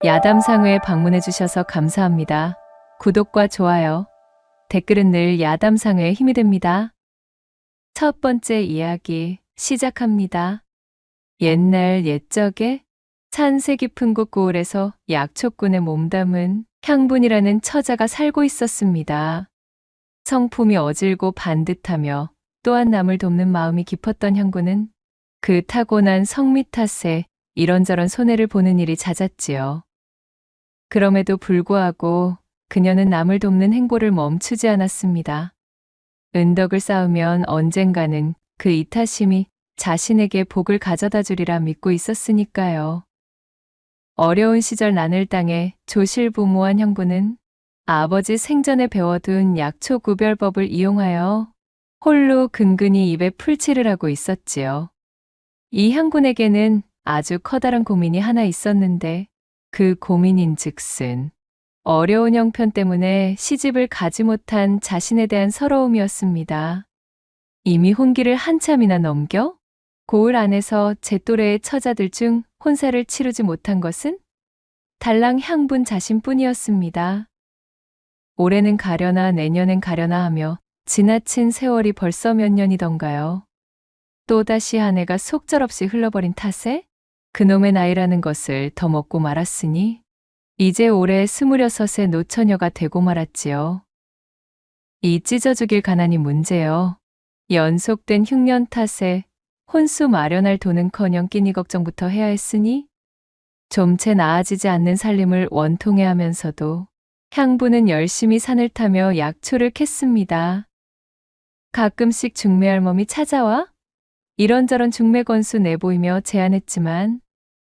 야담상회에 방문해 주셔서 감사합니다. 구독과 좋아요, 댓글은 늘 야담상회에 힘이 됩니다. 첫 번째 이야기 시작합니다. 옛날 옛적에 산세 깊은 곳 고을에서 약초꾼의 몸담은 향분이라는 처자가 살고 있었습니다. 성품이 어질고 반듯하며 또한 남을 돕는 마음이 깊었던 향군은 그 타고난 성미 탓에 이런저런 손해를 보는 일이 잦았지요. 그럼에도 불구하고 그녀는 남을 돕는 행보를 멈추지 않았습니다. 은덕을 쌓으면 언젠가는 그 이타심이 자신에게 복을 가져다 주리라 믿고 있었으니까요. 어려운 시절 난을 당해 조실부모한 형부는 아버지 생전에 배워둔 약초 구별법을 이용하여 홀로 근근히 입에 풀칠을 하고 있었지요. 이 형군에게는 아주 커다란 고민이 하나 있었는데 그 고민인즉슨 어려운 형편 때문에 시집을 가지 못한 자신에 대한 서러움이었습니다. 이미 혼기를 한참이나 넘겨 고을 안에서 제 또래의 처자들 중 혼사를 치르지 못한 것은 달랑 향분 자신뿐이었습니다. 올해는 가려나 내년엔 가려나 하며 지나친 세월이 벌써 몇 년이던가요. 또다시 한 해가 속절없이 흘러버린 탓에 그놈의 나이라는 것을 더 먹고 말았으니 이제 올해 26의 노처녀가 되고 말았지요. 이 찢어 죽일 가난이 문제요. 연속된 흉년 탓에 혼수 마련할 돈은커녕 끼니 걱정부터 해야 했으니 좀 채 나아지지 않는 살림을 원통해 하면서도 향부는 열심히 산을 타며 약초를 캤습니다. 가끔씩 중매할멈이 찾아와 이런저런 중매 건수 내보이며 제안했지만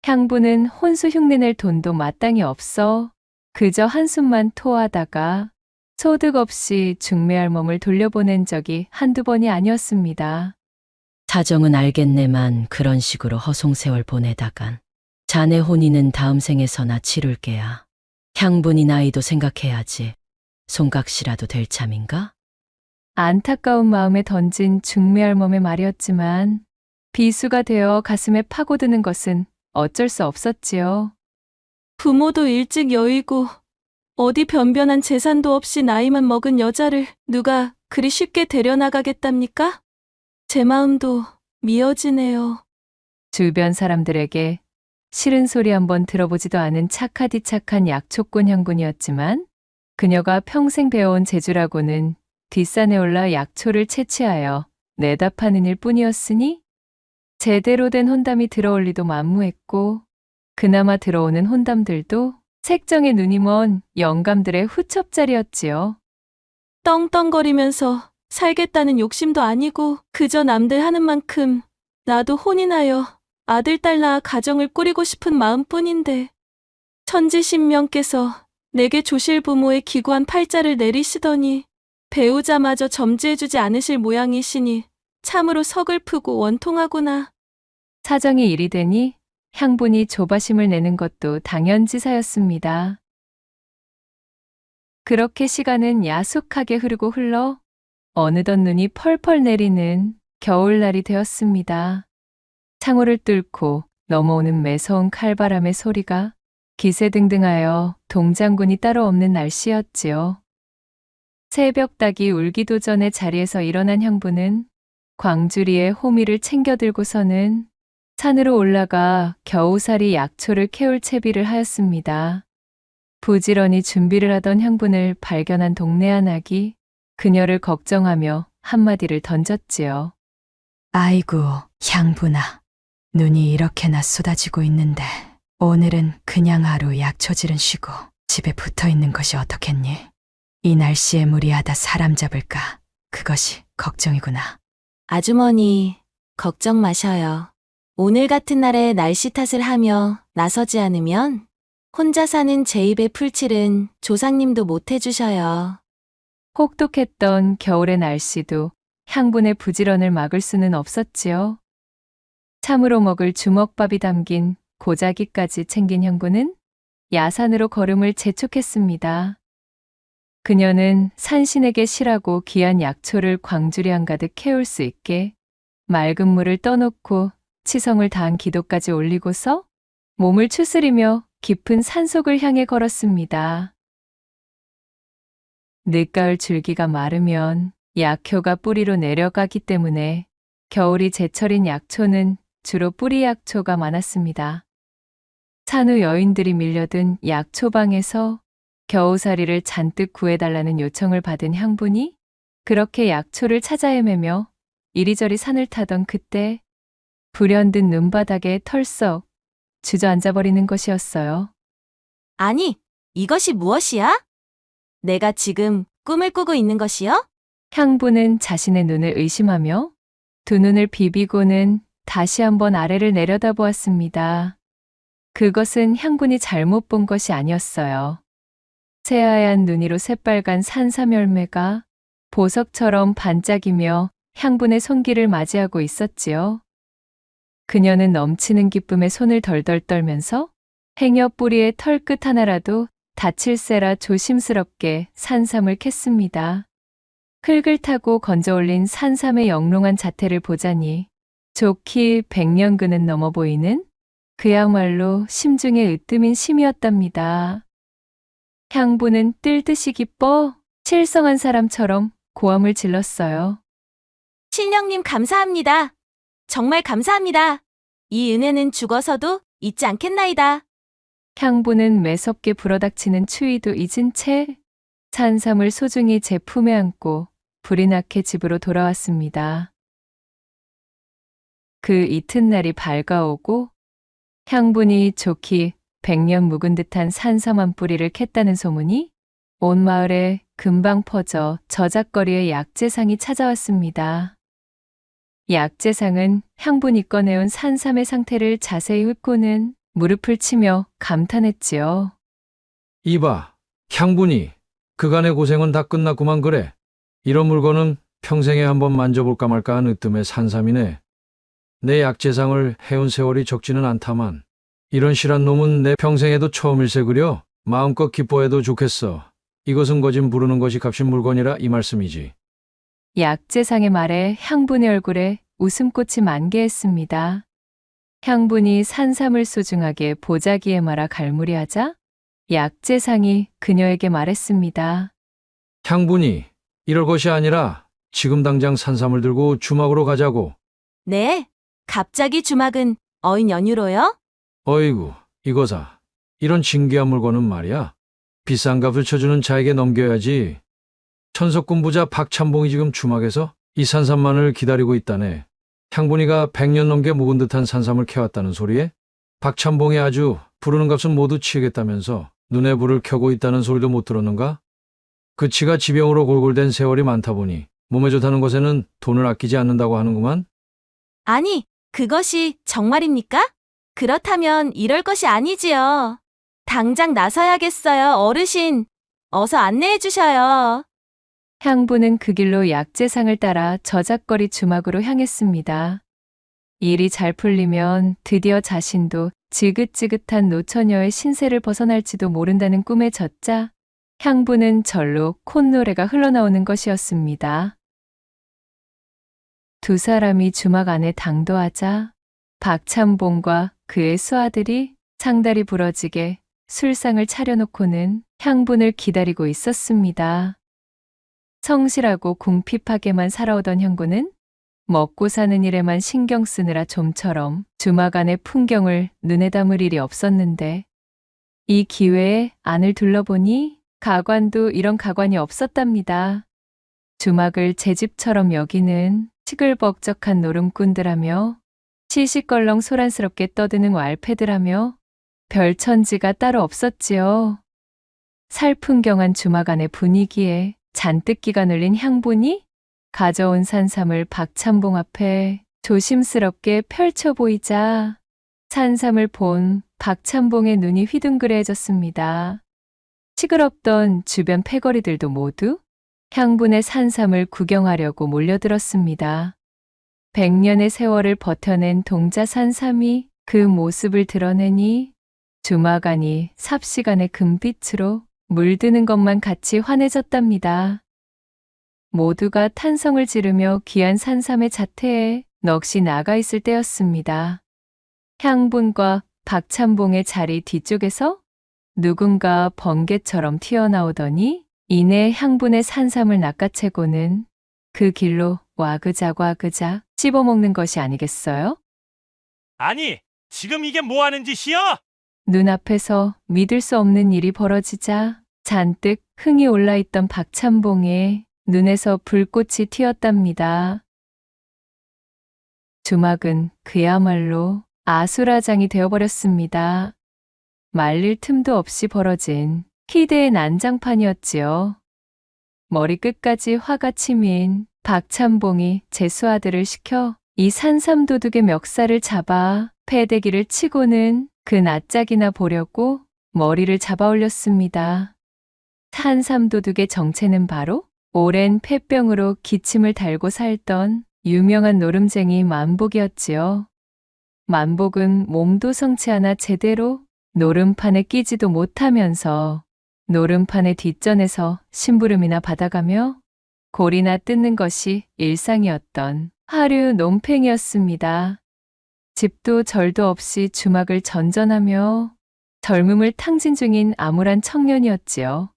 향부는 혼수 흉내낼 돈도 마땅히 없어 그저 한숨만 토하다가 소득 없이 중매할멈을 돌려보낸 적이 한두 번이 아니었습니다. 사정은 알겠네만 그런 식으로 허송세월 보내다간 자네 혼인은 다음 생에서나 치룰게야. 향분이 나이도 생각해야지. 송각시라도 될 참인가? 안타까운 마음에 던진 중매할멈의 말이었지만 비수가 되어 가슴에 파고드는 것은 어쩔 수 없었지요. 부모도 일찍 여의고 어디 변변한 재산도 없이 나이만 먹은 여자를 누가 그리 쉽게 데려나가겠답니까? 제 마음도 미어지네요. 주변 사람들에게 싫은 소리 한번 들어보지도 않은 착하디 착한 약초꾼 향군이었지만 그녀가 평생 배워온 재주라고는 뒷산에 올라 약초를 채취하여 내다 파는 일뿐이었으니 제대로 된 혼담이 들어올 리도 만무했고 그나마 들어오는 혼담들도 색정에 눈이 먼 영감들의 후첩자리였지요. 떵떵거리면서 살겠다는 욕심도 아니고 그저 남들 하는 만큼 나도 혼인하여 아들 딸 낳아 가정을 꾸리고 싶은 마음뿐인데 천지신명께서 내게 조실부모의 기구한 팔자를 내리시더니 배우자마저 점지해주지 않으실 모양이시니 참으로 서글프고 원통하구나. 사정이 이리 되니 향분이 조바심을 내는 것도 당연지사였습니다. 그렇게 시간은 야속하게 흐르고 흘러 어느덧 눈이 펄펄 내리는 겨울날이 되었습니다. 창호를 뚫고 넘어오는 매서운 칼바람의 소리가 기세등등하여 동장군이 따로 없는 날씨였지요. 새벽닭이 울기도 전에 자리에서 일어난 형부는 광주리에 호미를 챙겨들고서는 산으로 올라가 겨우살이 약초를 캐올 채비를 하였습니다. 부지런히 준비를 하던 형분을 발견한 동네 한 아기 그녀를 걱정하며 한마디를 던졌지요. 아이고, 향분아. 눈이 이렇게나 쏟아지고 있는데 오늘은 그냥 하루 약초질은 쉬고 집에 붙어 있는 것이 어떻겠니? 이 날씨에 무리하다 사람 잡을까? 그것이 걱정이구나. 아주머니, 걱정 마셔요. 오늘 같은 날에 날씨 탓을 하며 나서지 않으면 혼자 사는 제 입의 풀칠은 조상님도 못 해주셔요. 혹독했던 겨울의 날씨도 향분의 부지런을 막을 수는 없었지요. 참으로 먹을 주먹밥이 담긴 고자기까지 챙긴 형부는 야산으로 걸음을 재촉했습니다. 그녀는 산신에게 실하고 귀한 약초를 광주리 한가득 캐올 수 있게 맑은 물을 떠놓고 치성을 다한 기도까지 올리고서 몸을 추스리며 깊은 산속을 향해 걸었습니다. 늦가을 줄기가 마르면 약효가 뿌리로 내려가기 때문에 겨울이 제철인 약초는 주로 뿌리 약초가 많았습니다. 산후 여인들이 밀려든 약초방에서 겨우살이를 잔뜩 구해달라는 요청을 받은 향분이 그렇게 약초를 찾아 헤매며 이리저리 산을 타던 그때 불현듯 눈바닥에 털썩 주저앉아버리는 것이었어요. 아니, 이것이 무엇이야? 내가 지금 꿈을 꾸고 있는 것이요? 향부는 자신의 눈을 의심하며 두 눈을 비비고는 다시 한번 아래를 내려다보았습니다. 그것은 향군이 잘못 본 것이 아니었어요. 새하얀 눈이로 새빨간 산삼 열매가 보석처럼 반짝이며 향분의 손길을 맞이하고 있었지요. 그녀는 넘치는 기쁨에 손을 덜덜 떨면서 행여 뿌리의 털끝 하나라도 다칠세라 조심스럽게 산삼을 캤습니다. 흙을 타고 건져올린 산삼의 영롱한 자태를 보자니 좋기 100년근은 넘어 보이는 그야말로 심중에 으뜸인 심이었답니다. 향부는 뜰듯이 기뻐 실성한 사람처럼 고함을 질렀어요. 신령님 감사합니다. 정말 감사합니다. 이 은혜는 죽어서도 잊지 않겠나이다. 향부는 매섭게 불어닥치는 추위도 잊은 채 산삼을 소중히 제 품에 안고 불이 나게 집으로 돌아왔습니다. 그 이튿날이 밝아오고 향분이 좋기 100년 묵은 듯한 산삼 한 뿌리를 캤다는 소문이 온 마을에 금방 퍼져 저작거리의 약재상이 찾아왔습니다. 약재상은 향분이 꺼내온 산삼의 상태를 자세히 훑고는 무릎을 치며 감탄했지요. 이봐, 향분이 그간의 고생은 다 끝났구만 그래. 이런 물건은 평생에 한번 만져볼까 말까 한 으뜸의 산삼이네. 내 약재상을 해온 세월이 적지는 않다만 이런 실한 놈은 내 평생에도 처음일세 그려. 마음껏 기뻐해도 좋겠어. 이것은 거진 부르는 것이 값인 물건이라 이 말씀이지. 약재상의 말에 향분의 얼굴에 웃음꽃이 만개했습니다. 향분이 산삼을 소중하게 보자기에 말아 갈무리하자 약재상이 그녀에게 말했습니다. 향분이 이럴 것이 아니라 지금 당장 산삼을 들고 주막으로 가자고. 네, 갑자기 주막은 어인 연유로요? 어이구, 이거사. 이런 진귀한 물건은 말이야. 비싼 값을 쳐주는 자에게 넘겨야지. 천석군 부자 박찬봉이 지금 주막에서 이 산삼만을 기다리고 있다네. 향분이가 100년 넘게 묵은 듯한 산삼을 캐왔다는 소리에 박찬봉이 아주 부르는 값은 모두 치우겠다면서 눈에 불을 켜고 있다는 소리도 못 들었는가? 그치가 지병으로 골골댄 세월이 많다 보니 몸에 좋다는 것에는 돈을 아끼지 않는다고 하는구만. 아니, 그것이 정말입니까? 그렇다면 이럴 것이 아니지요. 당장 나서야겠어요, 어르신. 어서 안내해 주셔요. 향부는 그 길로 약재상을 따라 저작거리 주막으로 향했습니다. 일이 잘 풀리면 드디어 자신도 지긋지긋한 노처녀의 신세를 벗어날지도 모른다는 꿈에 젖자 향부는 절로 콧노래가 흘러나오는 것이었습니다. 두 사람이 주막 안에 당도하자 박찬봉과 그의 수아들이 상다리 부러지게 술상을 차려놓고는 향분을 기다리고 있었습니다. 성실하고 궁핍하게만 살아오던 향군은 먹고 사는 일에만 신경 쓰느라 좀처럼 주막 안의 풍경을 눈에 담을 일이 없었는데 이 기회에 안을 둘러보니 가관도 이런 가관이 없었답니다. 주막을 제 집처럼 여기는 시끌벅적한 노름꾼들하며 시시껄렁 소란스럽게 떠드는 왈패들하며 별천지가 따로 없었지요. 살풍경한 주막 안의 분위기에 잔뜩 기가 눌린 향분이 가져온 산삼을 박찬봉 앞에 조심스럽게 펼쳐 보이자 산삼을 본 박찬봉의 눈이 휘둥그레해졌습니다. 시끄럽던 주변 패거리들도 모두 향분의 산삼을 구경하려고 몰려들었습니다. 100년의 세월을 버텨낸 동자 산삼이 그 모습을 드러내니 주막 안이 삽시간의 금빛으로 물드는 것만 같이 환해졌답니다. 모두가 탄성을 지르며 귀한 산삼의 자태에 넋이 나가 있을 때였습니다. 향분과 박찬봉의 자리 뒤쪽에서 누군가 번개처럼 튀어나오더니 이내 향분의 산삼을 낚아채고는 그 길로 와그작 씹어먹는 것이 아니겠어요? 아니, 지금 이게 뭐 하는 짓이야? 눈앞에서 믿을 수 없는 일이 벌어지자 잔뜩 흥이 올라있던 박찬봉의 눈에서 불꽃이 튀었답니다. 주막은 그야말로 아수라장이 되어버렸습니다. 말릴 틈도 없이 벌어진 희대의 난장판이었지요. 머리끝까지 화가 치민 박찬봉이 제수아들을 시켜 이 산삼도둑의 멱살을 잡아 패대기를 치고는 그 낯짝이나 보려고 머리를 잡아 올렸습니다. 산삼도둑의 정체는 바로 오랜 폐병으로 기침을 달고 살던 유명한 노름쟁이 만복이었지요. 만복은 몸도 성치 않아 제대로 노름판에 끼지도 못하면서 노름판의 뒷전에서 심부름이나 받아가며 골이나 뜯는 것이 일상이었던 하류 논팽이였습니다. 집도 절도 없이 주막을 전전하며 젊음을 탕진 중인 암울한 청년이었지요.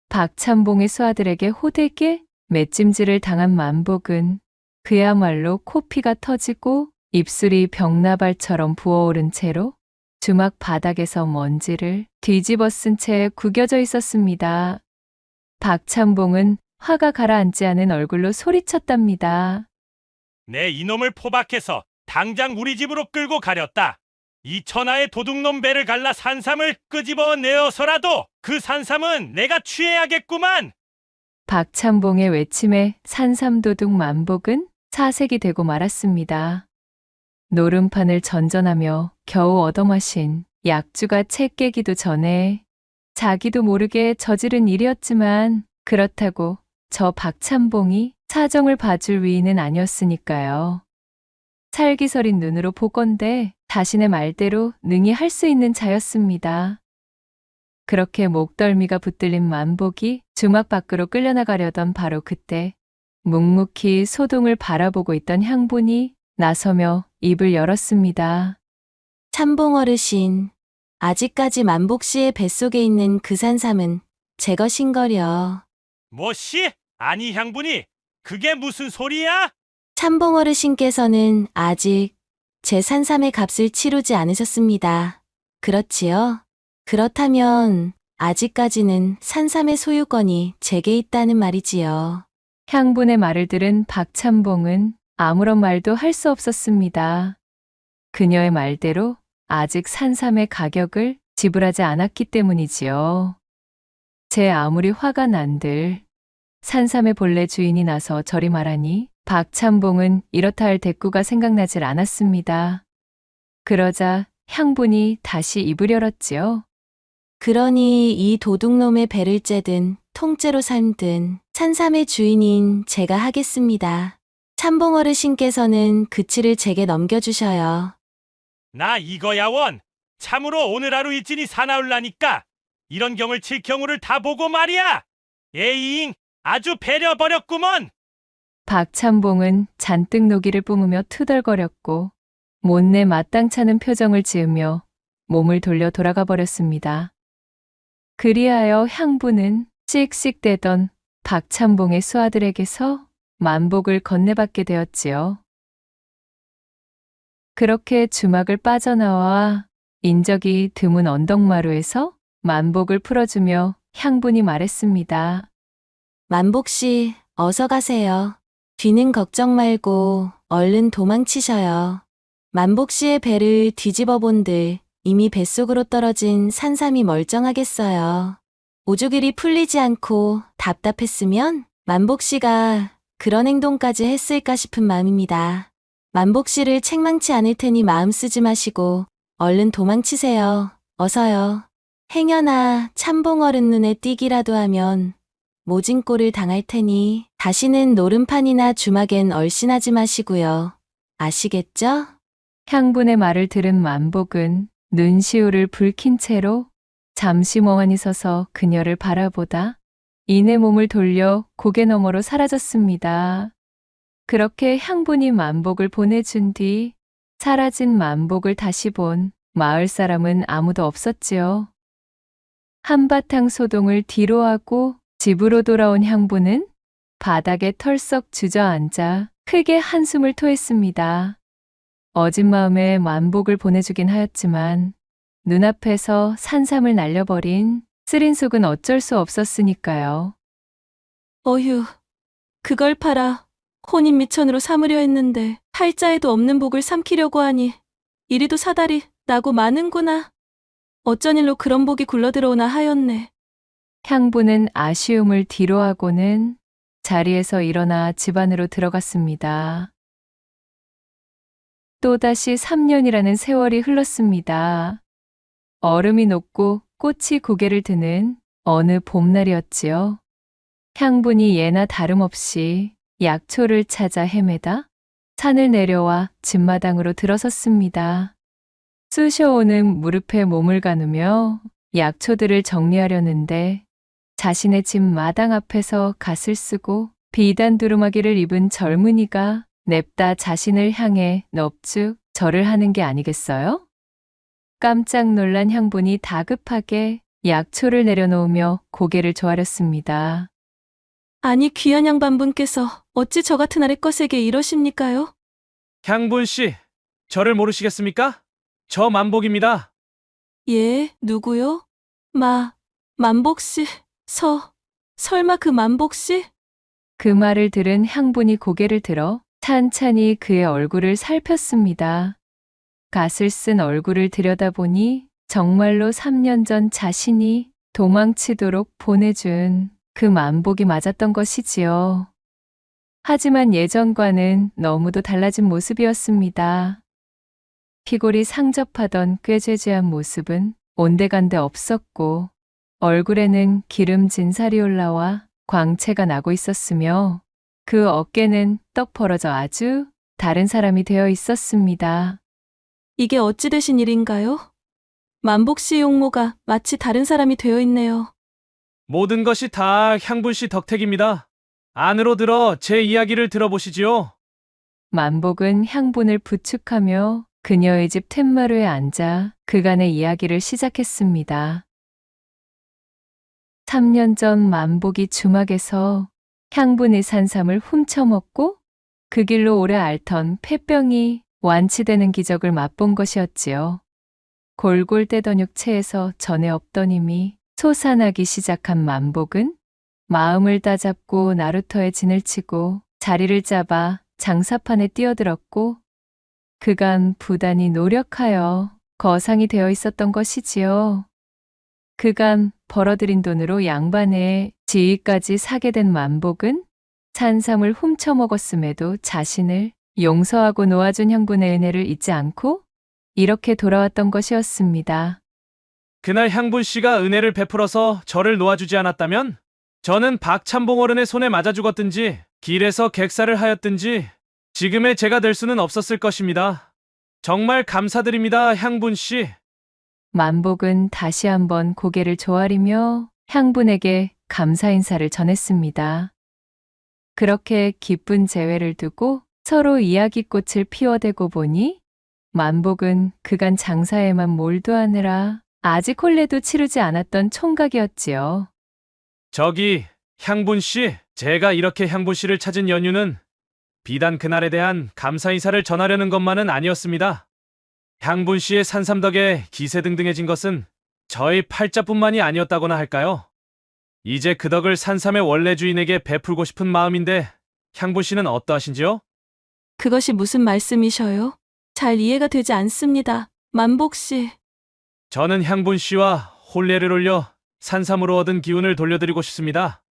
박찬봉의 수아들에게 호되게 맷찜질을 당한 만복은 그야말로 코피가 터지고 입술이 벽나발처럼 부어오른 채로 주막 바닥에서 먼지를 뒤집어 쓴 채 구겨져 있었습니다. 박찬봉은 화가 가라앉지 않은 얼굴로 소리쳤답니다. 내 이놈을 포박해서 당장 우리 집으로 끌고 가렸다. 이 천하의 도둑놈 배를 갈라 산삼을 끄집어내어서라도 그 산삼은 내가 취해야겠구만. 박찬봉의 외침에 산삼도둑 만복은 사색이 되고 말았습니다. 노름판을 전전하며 겨우 얻어마신 약주가 채 깨기도 전에 자기도 모르게 저지른 일이었지만 그렇다고 저 박찬봉이 사정을 봐줄 위인은 아니었으니까요. 살기서린 눈으로 보건대 자신의 말대로 능히 할 수 있는 자였습니다. 그렇게 목덜미가 붙들린 만복이 주막 밖으로 끌려나가려던 바로 그때 묵묵히 소동을 바라보고 있던 향분이 나서며 입을 열었습니다. 참봉 어르신, 아직까지 만복 씨의 뱃속에 있는 그 산삼은 제 것인거려. 뭐씨? 아니 향분이 그게 무슨 소리야? 참봉 어르신께서는 아직 제 산삼의 값을 치르지 않으셨습니다. 그렇지요? 그렇다면 아직까지는 산삼의 소유권이 제게 있다는 말이지요. 향분의 말을 들은 박찬봉은 아무런 말도 할 수 없었습니다. 그녀의 말대로 아직 산삼의 가격을 지불하지 않았기 때문이지요. 제 아무리 화가 난들 산삼의 본래 주인이 나서 저리 말하니 박찬봉은 이렇다 할 대꾸가 생각나질 않았습니다. 그러자 향분이 다시 입을 열었지요. 그러니 이 도둑놈의 배를 째든 통째로 삶든 산삼의 주인인 제가 하겠습니다. 참봉 어르신께서는 그치를 제게 넘겨주셔요. 나 이거야 원. 참으로 오늘 하루 일진이 사나울라니까 이런 경을 칠 경우를 다 보고 말이야. 에이잉 아주 배려버렸구먼. 박찬봉은 잔뜩 노기를 뿜으며 투덜거렸고 못내 마땅찮은 표정을 지으며 몸을 돌려 돌아가 버렸습니다. 그리하여 향부는 씩씩대던 박찬봉의 수아들에게서 만복을 건네받게 되었지요. 그렇게 주막을 빠져나와 인적이 드문 언덕마루에서 만복을 풀어주며 향분이 말했습니다. 만복 씨, 어서 가세요. 뒤는 걱정 말고 얼른 도망치셔요. 만복 씨의 배를 뒤집어 본들 이미 뱃속으로 떨어진 산삼이 멀쩡하겠어요. 오죽일이 풀리지 않고 답답했으면 만복 씨가 그런 행동까지 했을까 싶은 마음입니다. 만복 씨를 책망치 않을 테니 마음 쓰지 마시고 얼른 도망치세요. 어서요. 행여나 참봉 어른 눈에 띄기라도 하면 모진 꼴을 당할 테니 다시는 노름판이나 주막엔 얼씬하지 마시고요. 아시겠죠? 향분의 말을 들은 만복은 눈시울을 붉힌 채로 잠시 멍하니 서서 그녀를 바라보다 이내 몸을 돌려 고개 너머로 사라졌습니다. 그렇게 향분이 만복을 보내준 뒤 사라진 만복을 다시 본 마을 사람은 아무도 없었지요. 한바탕 소동을 뒤로하고 집으로 돌아온 향부는 바닥에 털썩 주저앉아 크게 한숨을 토했습니다. 어진 마음에 만복을 보내주긴 하였지만 눈앞에서 산삼을 날려버린 쓰린 속은 어쩔 수 없었으니까요. 어휴, 그걸 팔아 혼인 미천으로 삼으려 했는데 팔자에도 없는 복을 삼키려고 하니 이리도 사달이 나고 마는구나. 어쩐 일로 그런 복이 굴러들어오나 하였네. 향부는 아쉬움을 뒤로하고는 자리에서 일어나 집 안으로 들어갔습니다. 또다시 3년이라는 세월이 흘렀습니다. 얼음이 녹고 꽃이 고개를 드는 어느 봄날이었지요. 향분이 예나 다름없이 약초를 찾아 헤매다 산을 내려와 집마당으로 들어섰습니다. 쑤셔오는 무릎에 몸을 가누며 약초들을 정리하려는데 자신의 집 마당 앞에서 갓을 쓰고 비단 두루마기를 입은 젊은이가 냅다 자신을 향해 넙죽 절을 하는 게 아니겠어요? 깜짝 놀란 향분이 다급하게 약초를 내려놓으며 고개를 조아렸습니다. 아니 귀한 양반분께서 어찌 저 같은 아래 것에게 이러십니까요? 향분 씨, 저를 모르시겠습니까? 저 만복입니다. 예, 누구요? 만복씨, 설마 그 만복씨? 그 말을 들은 향분이 고개를 들어 찬찬히 그의 얼굴을 살폈습니다. 갓을 쓴 얼굴을 들여다보니 정말로 3년 전 자신이 도망치도록 보내준 그 만복이 맞았던 것이지요. 하지만 예전과는 너무도 달라진 모습이었습니다. 피골이 상접하던 꾀죄죄한 모습은 온데간데 없었고 얼굴에는 기름진 살이 올라와 광채가 나고 있었으며 그 어깨는 떡 벌어져 아주 다른 사람이 되어 있었습니다. 이게 어찌 되신 일인가요? 만복씨의 용모가 마치 다른 사람이 되어 있네요. 모든 것이 다 향분 씨 덕택입니다. 안으로 들어 제 이야기를 들어보시지요. 만복은 향분을 부축하며 그녀의 집 툇마루에 앉아 그간의 이야기를 시작했습니다. 3년 전 만복이 주막에서 향분의 산삼을 훔쳐먹고 그 길로 오래 앓던 폐병이 완치되는 기적을 맛본 것이었지요. 골골 떼던 육체에서 전에 없던 힘이 솟아나기 시작한 만복은 마음을 따잡고 나루터에 진을 치고 자리를 잡아 장사판에 뛰어들었고 그간 부단히 노력하여 거상이 되어 있었던 것이지요. 그간 벌어들인 돈으로 양반의 지위까지 사게 된 만복은 산삼을 훔쳐먹었음에도 자신을 용서하고 놓아준 형분의 은혜를 잊지 않고 이렇게 돌아왔던 것이었습니다. 그날 향분 씨가 은혜를 베풀어서 저를 놓아주지 않았다면 저는 박찬봉 어른의 손에 맞아 죽었든지 길에서 객사를 하였든지 지금의 제가 될 수는 없었을 것입니다. 정말 감사드립니다, 향분 씨. 만복은 다시 한번 고개를 조아리며 향분에게 감사 인사를 전했습니다. 그렇게 기쁜 재회를 두고 서로 이야기꽃을 피워대고 보니 만복은 그간 장사에만 몰두하느라 아직 혼례도 치르지 않았던 총각이었지요. 저기, 향분 씨, 제가 이렇게 향분 씨를 찾은 연유는 비단 그날에 대한 감사 인사를 전하려는 것만은 아니었습니다. 향분 씨의 산삼 덕에 기세등등해진 것은 저의 팔자뿐만이 아니었다고나 할까요? 이제 그 덕을 산삼의 원래 주인에게 베풀고 싶은 마음인데 향분 씨는 어떠하신지요? 그것이 무슨 말씀이셔요? 잘 이해가 되지 않습니다. 만복씨. 저는 향분 씨와 혼례를 올려 산삼으로 얻은 기운을 돌려드리고 싶습니다.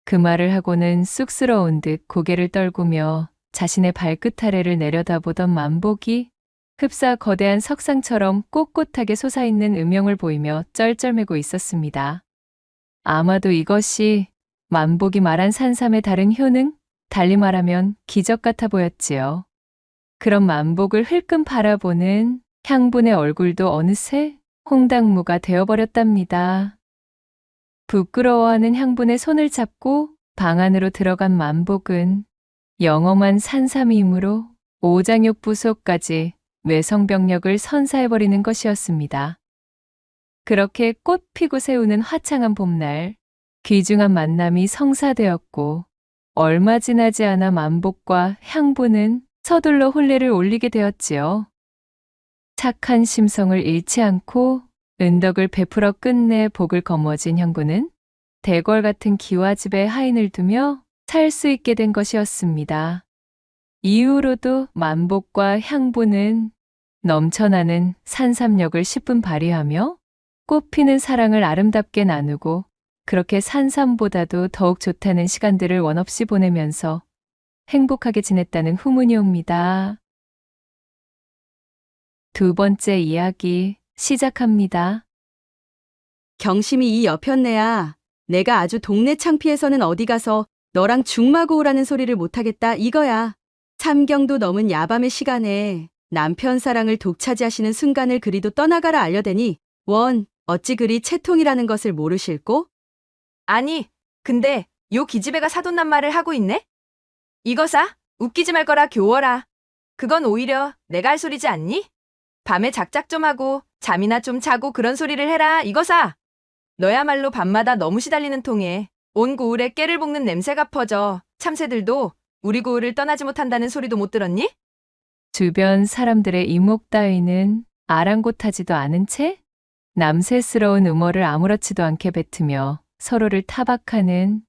그 말을 하고는 쑥스러운 듯 고개를 떨구며 자신의 발끝 아래를 내려다보던 만복이 흡사 거대한 석상처럼 꼿꼿하게 솟아있는 음영을 보이며 쩔쩔매고 있었습니다. 아마도 이것이 만복이 말한 산삼의 다른 효능? 달리 말하면 기적 같아 보였지요. 그런 만복을 흘끔 바라보는 향분의 얼굴도 어느새 홍당무가 되어버렸답니다. 부끄러워하는 향분의 손을 잡고 방 안으로 들어간 만복은 영험한 산삼이므로 오장육 부속까지 외성병력을 선사해버리는 것이었습니다. 그렇게 꽃 피고 새우는 화창한 봄날, 귀중한 만남이 성사되었고 얼마 지나지 않아 만복과 향부는 서둘러 혼례를 올리게 되었지요. 착한 심성을 잃지 않고 은덕을 베풀어 끝내 복을 거머쥔 향부는 대궐 같은 기와집에 하인을 두며 살 수 있게 된 것이었습니다. 이후로도 만복과 향부는 넘쳐나는 산삼력을 10분 발휘하며 꽃피는 사랑을 아름답게 나누고 그렇게 산삼보다도 더욱 좋다는 시간들을 원없이 보내면서 행복하게 지냈다는 후문이 옵니다. 두 번째 이야기 시작합니다. 경심이 이 여편네야. 내가 아주 동네 창피해서는 어디 가서 너랑 죽마고 오라는 소리를 못하겠다 이거야. 삼경도 넘은 야밤의 시간에 남편 사랑을 독차지하시는 순간을 그리도 떠나가라 알려대니 원 어찌 그리 채통이라는 것을 모르실꼬? 아니, 근데 요 기집애가 사돈난 말을 하고 있네? 이거사, 웃기지 말 거라 교워라. 그건 오히려 내가 할 소리지 않니? 밤에 작작 좀 하고 잠이나 좀 자고 그런 소리를 해라 이거사. 너야말로 밤마다 너무 시달리는 통에 온 고을에 깨를 볶는 냄새가 퍼져 참새들도 우리 고을을 떠나지 못한다는 소리도 못 들었니? 주변 사람들의 이목 따위는 아랑곳하지도 않은 채 남새스러운 음어를 아무렇지도 않게 뱉으며 서로를 타박하는,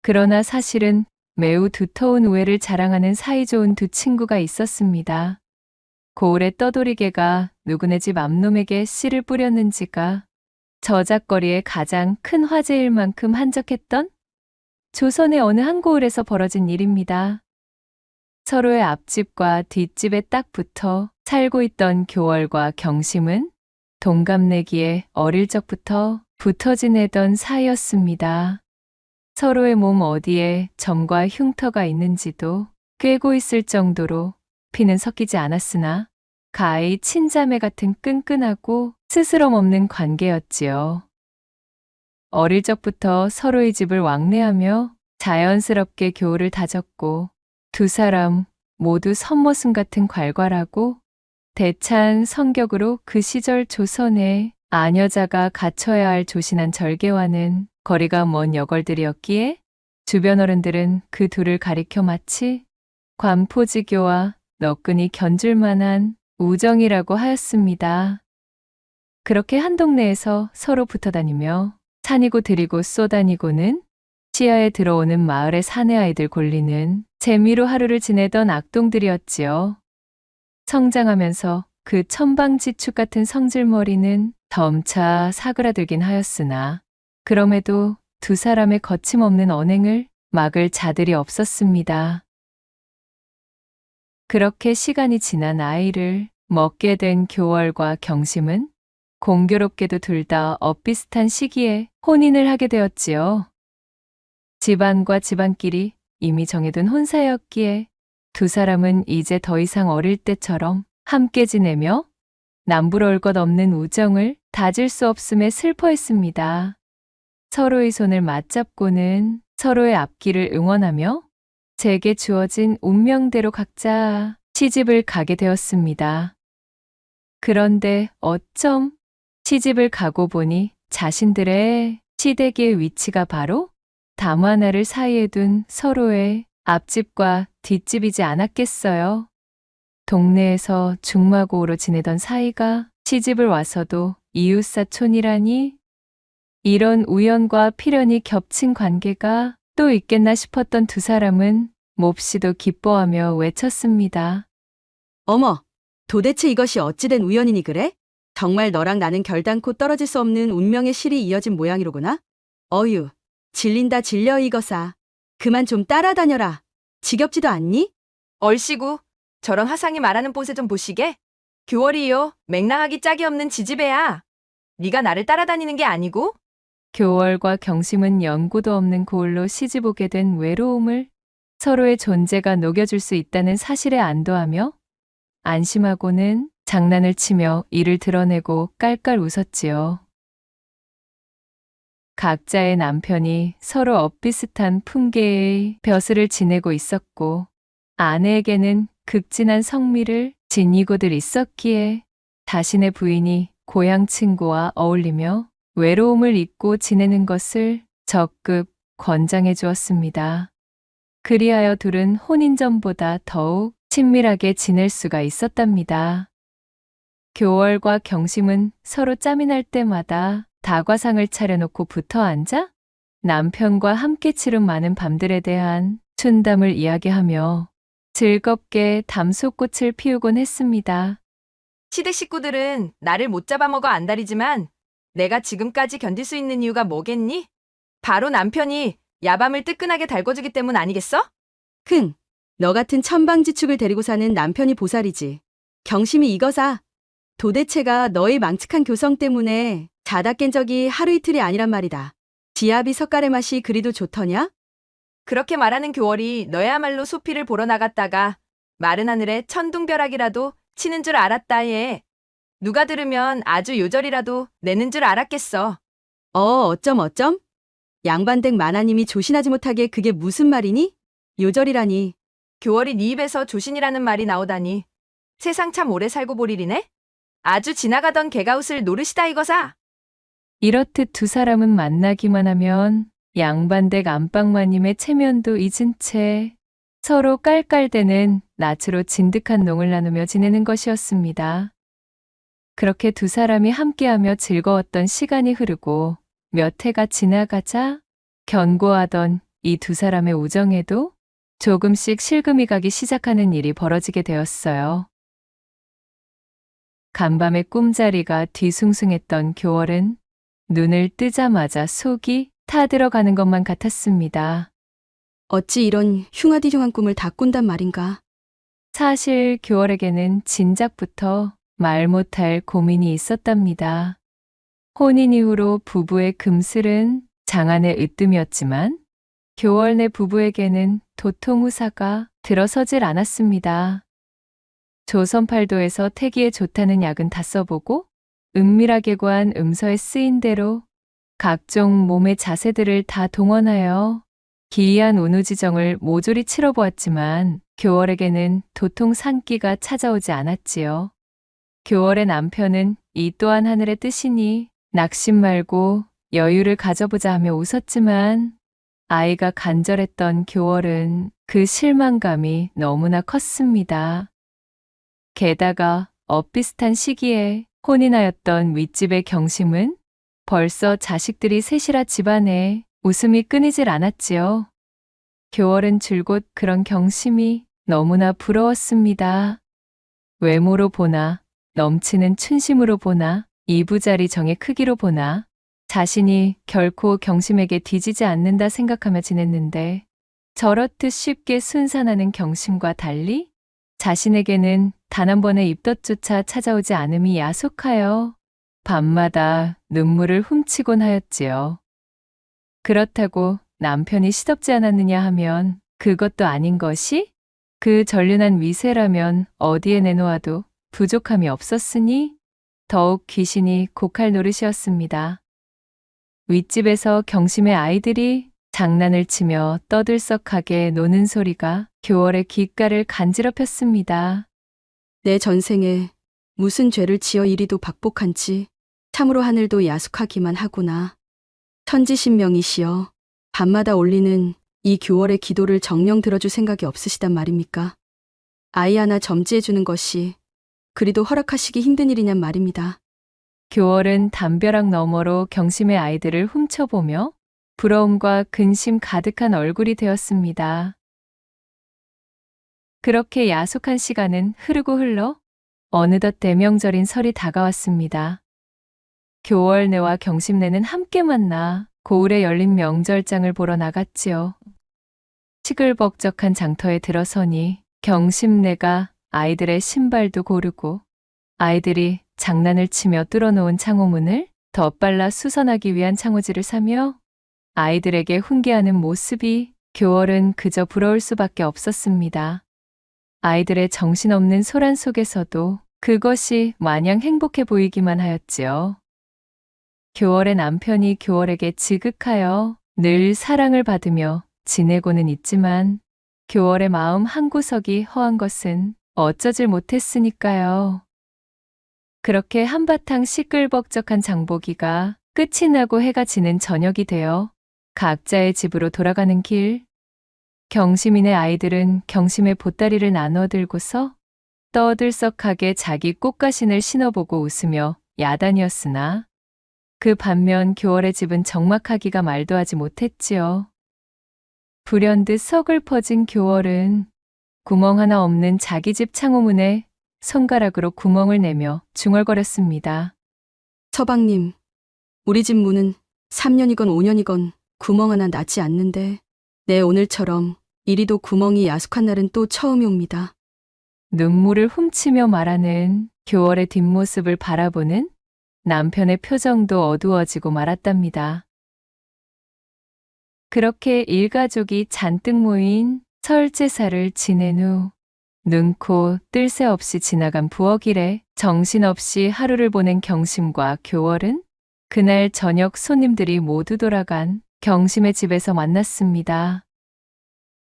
그러나 사실은 매우 두터운 우애를 자랑하는 사이좋은 두 친구가 있었습니다. 고을의 떠돌이개가 누구네 집 앞놈에게 씨를 뿌렸는지가 저작거리의 가장 큰 화제일 만큼 한적했던 조선의 어느 한 고을에서 벌어진 일입니다. 서로의 앞집과 뒷집에 딱 붙어 살고 있던 교월과 경심은 동갑내기에 어릴 적부터 붙어 지내던 사이였습니다. 서로의 몸 어디에 점과 흉터가 있는지도 꿰고 있을 정도로 피는 섞이지 않았으나 가히 친자매 같은 끈끈하고 스스럼 없는 관계였지요. 어릴 적부터 서로의 집을 왕래하며 자연스럽게 교우를 다졌고 두 사람 모두 선머슴 같은 괄괄하고 대찬 성격으로 그 시절 조선에 아녀자가 갖춰야 할 조신한 절개와는 거리가 먼 여걸들이었기에 주변 어른들은 그 둘을 가리켜 마치 관포지교와 너끈히 견줄 만한 우정이라고 하였습니다. 그렇게 한 동네에서 서로 붙어 다니며 산이고 들이고 쏘다니고는 시야에 들어오는 마을의 사내 아이들 골리는 재미로 하루를 지내던 악동들이었지요. 성장하면서 그 천방지축 같은 성질머리는 점차 사그라들긴 하였으나 그럼에도 두 사람의 거침없는 언행을 막을 자들이 없었습니다. 그렇게 시간이 지난 아이를 먹게 된 교월과 경심은 공교롭게도 둘 다 엇비슷한 시기에 혼인을 하게 되었지요. 집안과 집안끼리 이미 정해둔 혼사였기에 두 사람은 이제 더 이상 어릴 때처럼 함께 지내며 남부러울 것 없는 우정을 다질 수 없음에 슬퍼했습니다. 서로의 손을 맞잡고는 서로의 앞길을 응원하며 제게 주어진 운명대로 각자 시집을 가게 되었습니다. 그런데 어쩜 시집을 가고 보니 자신들의 시댁의 위치가 바로 담 하나를 사이에 둔 서로의 앞집과 뒷집이지 않았겠어요. 동네에서 중마고우로 지내던 사이가 시집을 와서도 이웃사촌이라니, 이런 우연과 필연이 겹친 관계가 또 있겠나 싶었던 두 사람은 몹시도 기뻐하며 외쳤습니다. 어머, 도대체 이것이 어찌된 우연이니 그래? 정말 너랑 나는 결단코 떨어질 수 없는 운명의 실이 이어진 모양이로구나. 어휴, 질린다 질려 이거사. 그만 좀 따라다녀라. 지겹지도 않니? 얼씨구, 저런 화상이 말하는 뽀세 좀 보시게. 교월이요, 맹랑하기 짝이 없는 지지배야. 네가 나를 따라다니는 게 아니고? 교월과 경심은 연고도 없는 고을로 시집 오게 된 외로움을 서로의 존재가 녹여줄 수 있다는 사실에 안도하며 안심하고는 장난을 치며 이를 드러내고 깔깔 웃었지요. 각자의 남편이 서로 엇비슷한 품계의 벼슬을 지내고 있었고 아내에게는 극진한 성미를 지니고들 있었기에 자신의 부인이 고향 친구와 어울리며 외로움을 잊고 지내는 것을 적극 권장해 주었습니다. 그리하여 둘은 혼인 전보다 더욱 친밀하게 지낼 수가 있었답니다. 교월과 경심은 서로 짬이 날 때마다 다과상을 차려놓고 붙어 앉아 남편과 함께 치른 많은 밤들에 대한 춘담을 이야기하며 즐겁게 담소꽃을 피우곤 했습니다. 시댁 식구들은 나를 못 잡아먹어 안달이지만 내가 지금까지 견딜 수 있는 이유가 뭐겠니? 바로 남편이 야밤을 뜨끈하게 달궈주기 때문 아니겠어? 너 같은 천방지축을 데리고 사는 남편이 보살이지. 경심이 이거사. 도대체가 너의 망측한 교성 때문에 자다 깬 적이 하루 이틀이 아니란 말이다. 지아비 석갈의 맛이 그리도 좋더냐? 그렇게 말하는 교월이 너야말로 소피를 보러 나갔다가 마른 하늘에 천둥벼락이라도 치는 줄 알았다 예. 누가 들으면 아주 요절이라도 내는 줄 알았겠어. 어쩜? 양반댁 마나님이 조신하지 못하게 그게 무슨 말이니? 요절이라니. 교월이 네 입에서 조신이라는 말이 나오다니. 세상 참 오래 살고 볼 일이네? 아주 지나가던 개가웃을 노르시다 이거사. 이렇듯 두 사람은 만나기만 하면 양반댁 안방마님의 체면도 잊은 채 서로 깔깔대는 낯으로 진득한 농을 나누며 지내는 것이었습니다. 그렇게 두 사람이 함께하며 즐거웠던 시간이 흐르고 몇 해가 지나가자 견고하던 이 두 사람의 우정에도 조금씩 실금이 가기 시작하는 일이 벌어지게 되었어요. 간밤의 꿈자리가 뒤숭숭했던 교월은 눈을 뜨자마자 속이 타들어가는 것만 같았습니다. 어찌 이런 흉하디흉한 꿈을 다 꾼단 말인가? 사실 교월에게는 진작부터 말 못할 고민이 있었답니다. 혼인 이후로 부부의 금슬은 장안의 으뜸이었지만 교월네 부부에게는 도통후사가 들어서질 않았습니다. 조선팔도에서 태기에 좋다는 약은 다 써보고 은밀하게 구한 음서에 쓰인 대로 각종 몸의 자세들을 다 동원하여 기이한 운우지정을 모조리 치러보았지만 교월에게는 도통 산기가 찾아오지 않았지요. 교월의 남편은 이 또한 하늘의 뜻이니 낙심 말고 여유를 가져보자 하며 웃었지만 아이가 간절했던 교월은 그 실망감이 너무나 컸습니다. 게다가 엇비슷한 시기에 혼인하였던 윗집의 경심은 벌써 자식들이 셋이라 집안에 웃음이 끊이질 않았지요. 교월은 줄곧 그런 경심이 너무나 부러웠습니다. 외모로 보나, 넘치는 춘심으로 보나, 이부자리 정의 크기로 보나, 자신이 결코 경심에게 뒤지지 않는다 생각하며 지냈는데 저렇듯 쉽게 순산하는 경심과 달리 자신에게는 단 한 번의 입덧조차 찾아오지 않음이 야속하여 밤마다 눈물을 훔치곤 하였지요. 그렇다고 남편이 시덥지 않았느냐 하면 그것도 아닌 것이 그 전륜한 위세라면 어디에 내놓아도 부족함이 없었으니 더욱 귀신이 곡할 노릇이었습니다. 윗집에서 경심의 아이들이 장난을 치며 떠들썩하게 노는 소리가 교월의 귓가를 간지럽혔습니다. 내 전생에 무슨 죄를 지어 이리도 박복한지 참으로 하늘도 야속하기만 하구나. 천지신명이시여 밤마다 올리는 이 교월의 기도를 정녕 들어줄 생각이 없으시단 말입니까? 아이 하나 점지해주는 것이 그리도 허락하시기 힘든 일이냔 말입니다. 교월은 담벼락 너머로 경심의 아이들을 훔쳐보며 부러움과 근심 가득한 얼굴이 되었습니다. 그렇게 야속한 시간은 흐르고 흘러 어느덧 대명절인 설이 다가왔습니다. 교월네와 경심네는 함께 만나 고을에 열린 명절장을 보러 나갔지요. 시끌벅적한 장터에 들어서니 경심네가 아이들의 신발도 고르고 아이들이 장난을 치며 뚫어놓은 창호문을 더 빨라 수선하기 위한 창호지를 사며 아이들에게 훈계하는 모습이 교월은 그저 부러울 수밖에 없었습니다. 아이들의 정신없는 소란 속에서도 그것이 마냥 행복해 보이기만 하였지요. 교월의 남편이 교월에게 지극하여 늘 사랑을 받으며 지내고는 있지만 교월의 마음 한구석이 허한 것은 어쩌질 못했으니까요. 그렇게 한바탕 시끌벅적한 장보기가 끝이 나고 해가 지는 저녁이 되어 각자의 집으로 돌아가는 길, 경심이네 아이들은 경심의 보따리를 나눠 들고서 떠들썩하게 자기 꽃가신을 신어보고 웃으며 야단이었으나 그 반면 교월의 집은 적막하기가 말도 하지 못했지요. 불현듯 서글퍼진 교월은 구멍 하나 없는 자기 집 창호문에 손가락으로 구멍을 내며 중얼거렸습니다. 서방님, 우리 집 문은 3년이건 5년이건 구멍 하나 나지 않는데 내 오늘처럼 이리도 구멍이 야속한 날은 또 처음이 옵니다. 눈물을 훔치며 말하는 교월의 뒷모습을 바라보는 남편의 표정도 어두워지고 말았답니다. 그렇게 일가족이 잔뜩 모인 설 제사를 지낸 후 눈코 뜰 새 없이 지나간 부엌일에 정신없이 하루를 보낸 경심과 교월은 그날 저녁 손님들이 모두 돌아간 경심의 집에서 만났습니다.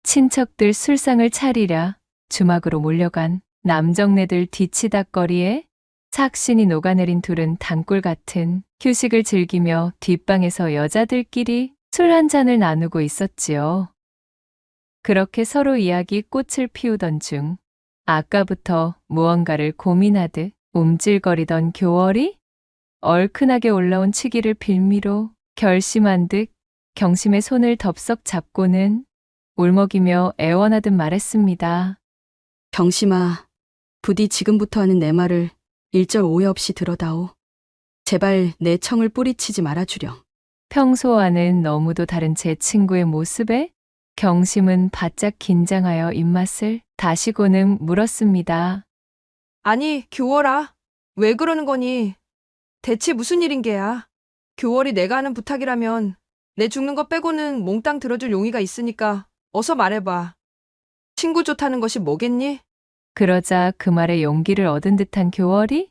친척들 술상을 차리랴 주막으로 몰려간 남정네들 뒤치다거리에 삭신이 녹아내린 둘은 단꿀 같은 휴식을 즐기며 뒷방에서 여자들끼리 술 한 잔을 나누고 있었지요. 그렇게 서로 이야기 꽃을 피우던 중 아까부터 무언가를 고민하듯 움찔거리던 교월이 얼큰하게 올라온 치기를 빌미로 결심한 듯 경심의 손을 덥석 잡고는 울먹이며 애원하듯 말했습니다. 경심아, 부디 지금부터 하는 내 말을 일절 오해 없이 들어다오. 제발 내 청을 뿌리치지 말아주렴. 평소와는 너무도 다른 제 친구의 모습에 경심은 바짝 긴장하여 입맛을 다시고는 물었습니다. 아니, 교월아. 왜 그러는 거니? 대체 무슨 일인 게야? 교월이 내가 하는 부탁이라면 내 죽는 거 빼고는 몽땅 들어줄 용의가 있으니까 어서 말해봐. 친구 좋다는 것이 뭐겠니? 그러자 그 말에 용기를 얻은 듯한 교월이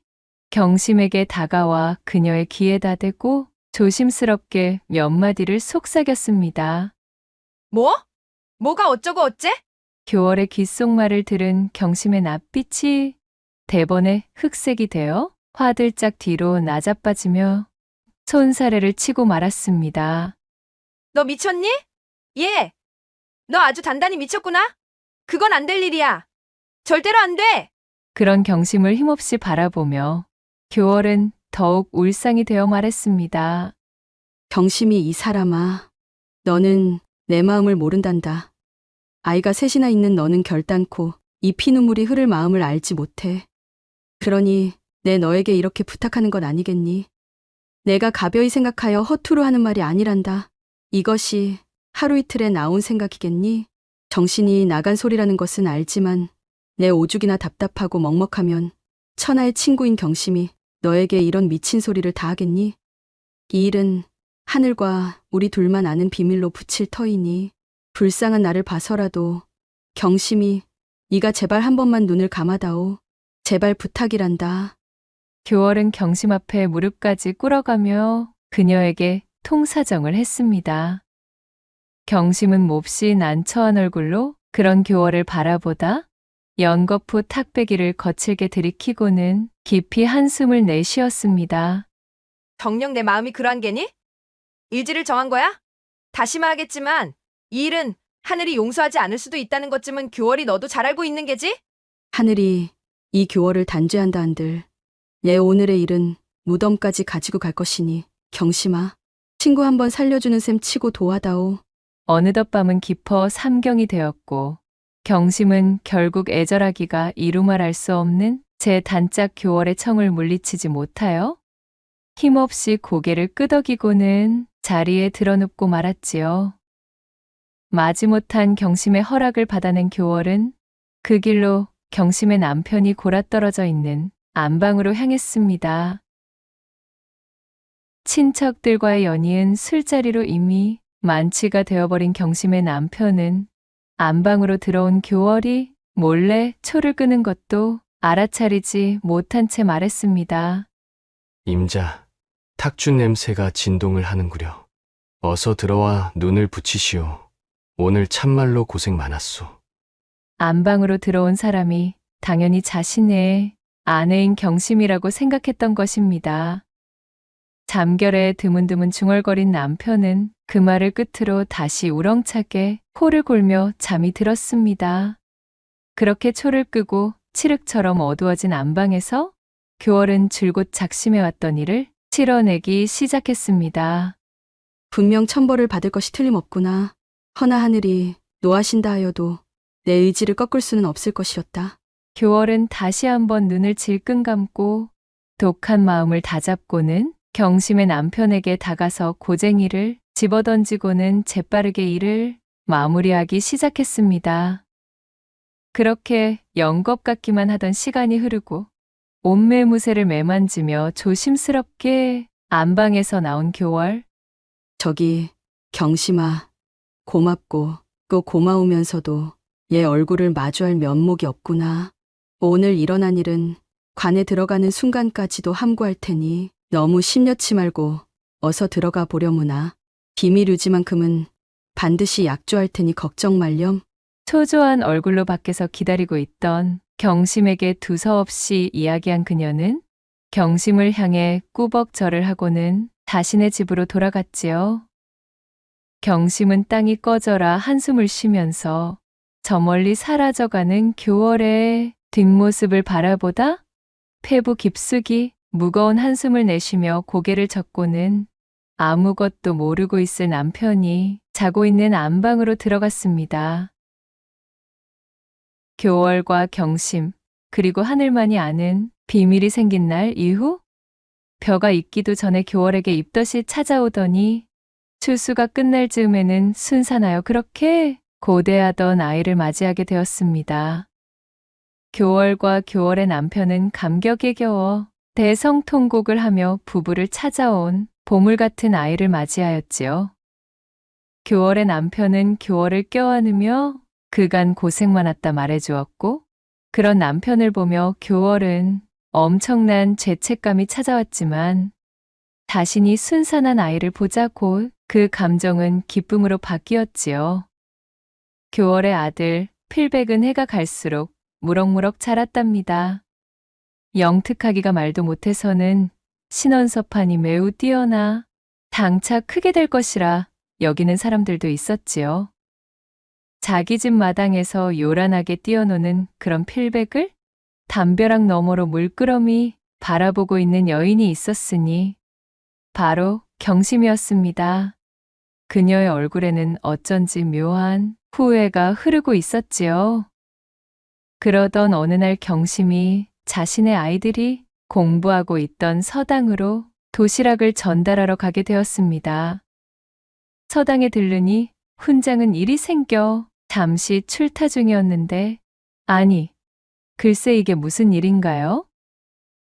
경심에게 다가와 그녀의 귀에다 대고 조심스럽게 몇 마디를 속삭였습니다. 뭐? 뭐가 어쩌고 어째? 교월의 귓속말을 들은 경심의 낯빛이 대번에 흑색이 되어 화들짝 뒤로 나자빠지며 손사래를 치고 말았습니다. 너 미쳤니? 예. 너 아주 단단히 미쳤구나? 그건 안 될 일이야. 절대로 안 돼. 그런 경심을 힘없이 바라보며 교월은 더욱 울상이 되어 말했습니다. 경심이 이 사람아, 너는 내 마음을 모른단다. 아이가 셋이나 있는 너는 결단코 이 피눈물이 흐를 마음을 알지 못해. 그러니 내 너에게 이렇게 부탁하는 건 아니겠니? 내가 가벼이 생각하여 허투루 하는 말이 아니란다. 이것이 하루 이틀에 나온 생각이겠니? 정신이 나간 소리라는 것은 알지만 내 오죽이나 답답하고 먹먹하면 천하의 친구인 경심이 너에게 이런 미친 소리를 다 하겠니? 이 일은 하늘과 우리 둘만 아는 비밀로 붙일 터이니 불쌍한 나를 봐서라도 경심이 네가 제발 한 번만 눈을 감아다오. 제발 부탁이란다. 교월은 경심 앞에 무릎까지 꿇어가며 그녀에게 통사정을 했습니다. 경심은 몹시 난처한 얼굴로 그런 교월을 바라보다 연거푸 탁배기를 거칠게 들이키고는 깊이 한숨을 내쉬었습니다. 정녕 내 마음이 그러한 게니? 일지를 정한 거야? 다시 말하겠지만 이 일은 하늘이 용서하지 않을 수도 있다는 것쯤은 교월이 너도 잘 알고 있는 게지? 하늘이 이 교월을 단죄한다 한들 내 오늘의 일은 무덤까지 가지고 갈 것이니 경심아, 친구 한번 살려주는 셈 치고 도와다오. 어느덧 밤은 깊어 삼경이 되었고 경심은 결국 애절하기가 이루 말할 수 없는 제 단짝 교월의 청을 물리치지 못하여 힘없이 고개를 끄덕이고는 자리에 드러눕고 말았지요. 마지못한 경심의 허락을 받아낸 교월은 그 길로 경심의 남편이 골아떨어져 있는 안방으로 향했습니다. 친척들과의 연이은 술자리로 이미 만취가 되어버린 경심의 남편은 안방으로 들어온 교월이 몰래 초를 끄는 것도 알아차리지 못한 채 말했습니다. 임자, 탁주 냄새가 진동을 하는구려. 어서 들어와 눈을 붙이시오. 오늘 참말로 고생 많았소. 안방으로 들어온 사람이 당연히 자신의 아내인 경심이라고 생각했던 것입니다. 잠결에 드문드문 중얼거린 남편은 그 말을 끝으로 다시 우렁차게 코를 골며 잠이 들었습니다. 그렇게 초를 끄고 칠흑처럼 어두워진 안방에서 교월은 줄곧 작심해왔던 일을 치러내기 시작했습니다. 분명 천벌을 받을 것이 틀림없구나. 허나 하늘이 노하신다 하여도 내 의지를 꺾을 수는 없을 것이었다. 교월은 다시 한번 눈을 질끈 감고 독한 마음을 다잡고는 경심의 남편에게 다가서 고쟁이를 집어던지고는 재빠르게 일을 마무리하기 시작했습니다. 그렇게 영겁 같기만 하던 시간이 흐르고 옷매무새를 매만지며 조심스럽게 안방에서 나온 교월. 저기 경심아, 고맙고 또 고마우면서도 얘 얼굴을 마주할 면목이 없구나. 오늘 일어난 일은 관에 들어가는 순간까지도 함구할 테니 너무 심려치 말고 어서 들어가 보려무나. 비밀 유지만큼은 반드시 약조할 테니 걱정 말렴. 초조한 얼굴로 밖에서 기다리고 있던 경심에게 두서없이 이야기한 그녀는 경심을 향해 꾸벅절을 하고는 자신의 집으로 돌아갔지요. 경심은 땅이 꺼져라 한숨을 쉬면서 저 멀리 사라져가는 교월의 뒷모습을 바라보다 폐부 깊숙이 무거운 한숨을 내쉬며 고개를 젓고는 아무것도 모르고 있을 남편이 자고 있는 안방으로 들어갔습니다. 교월과 경심, 그리고 하늘만이 아는 비밀이 생긴 날 이후 벼가 익기도 전에 교월에게 입덧이 찾아오더니 추수가 끝날 즈음에는 순산하여 그렇게 고대하던 아이를 맞이하게 되었습니다. 교월과 교월의 남편은 감격에 겨워 대성통곡을 하며 부부를 찾아온 보물 같은 아이를 맞이하였지요. 교월의 남편은 교월을 껴안으며 그간 고생 많았다 말해주었고, 그런 남편을 보며 교월은 엄청난 죄책감이 찾아왔지만 자신이 순산한 아이를 보자 곧 그 감정은 기쁨으로 바뀌었지요. 교월의 아들 필백은 해가 갈수록 무럭무럭 자랐답니다. 영특하기가 말도 못해서는 신원서판이 매우 뛰어나 장차 크게 될 것이라 여기는 사람들도 있었지요. 자기 집 마당에서 요란하게 뛰어노는 그런 필백을 담벼락 너머로 물끄러미 바라보고 있는 여인이 있었으니 바로 경심이었습니다. 그녀의 얼굴에는 어쩐지 묘한 후회가 흐르고 있었지요. 그러던 어느 날 경심이 자신의 아이들이 공부하고 있던 서당으로 도시락을 전달하러 가게 되었습니다. 서당에 들르니 훈장은 일이 생겨 잠시 출타 중이었는데, 아니, 글쎄 이게 무슨 일인가요?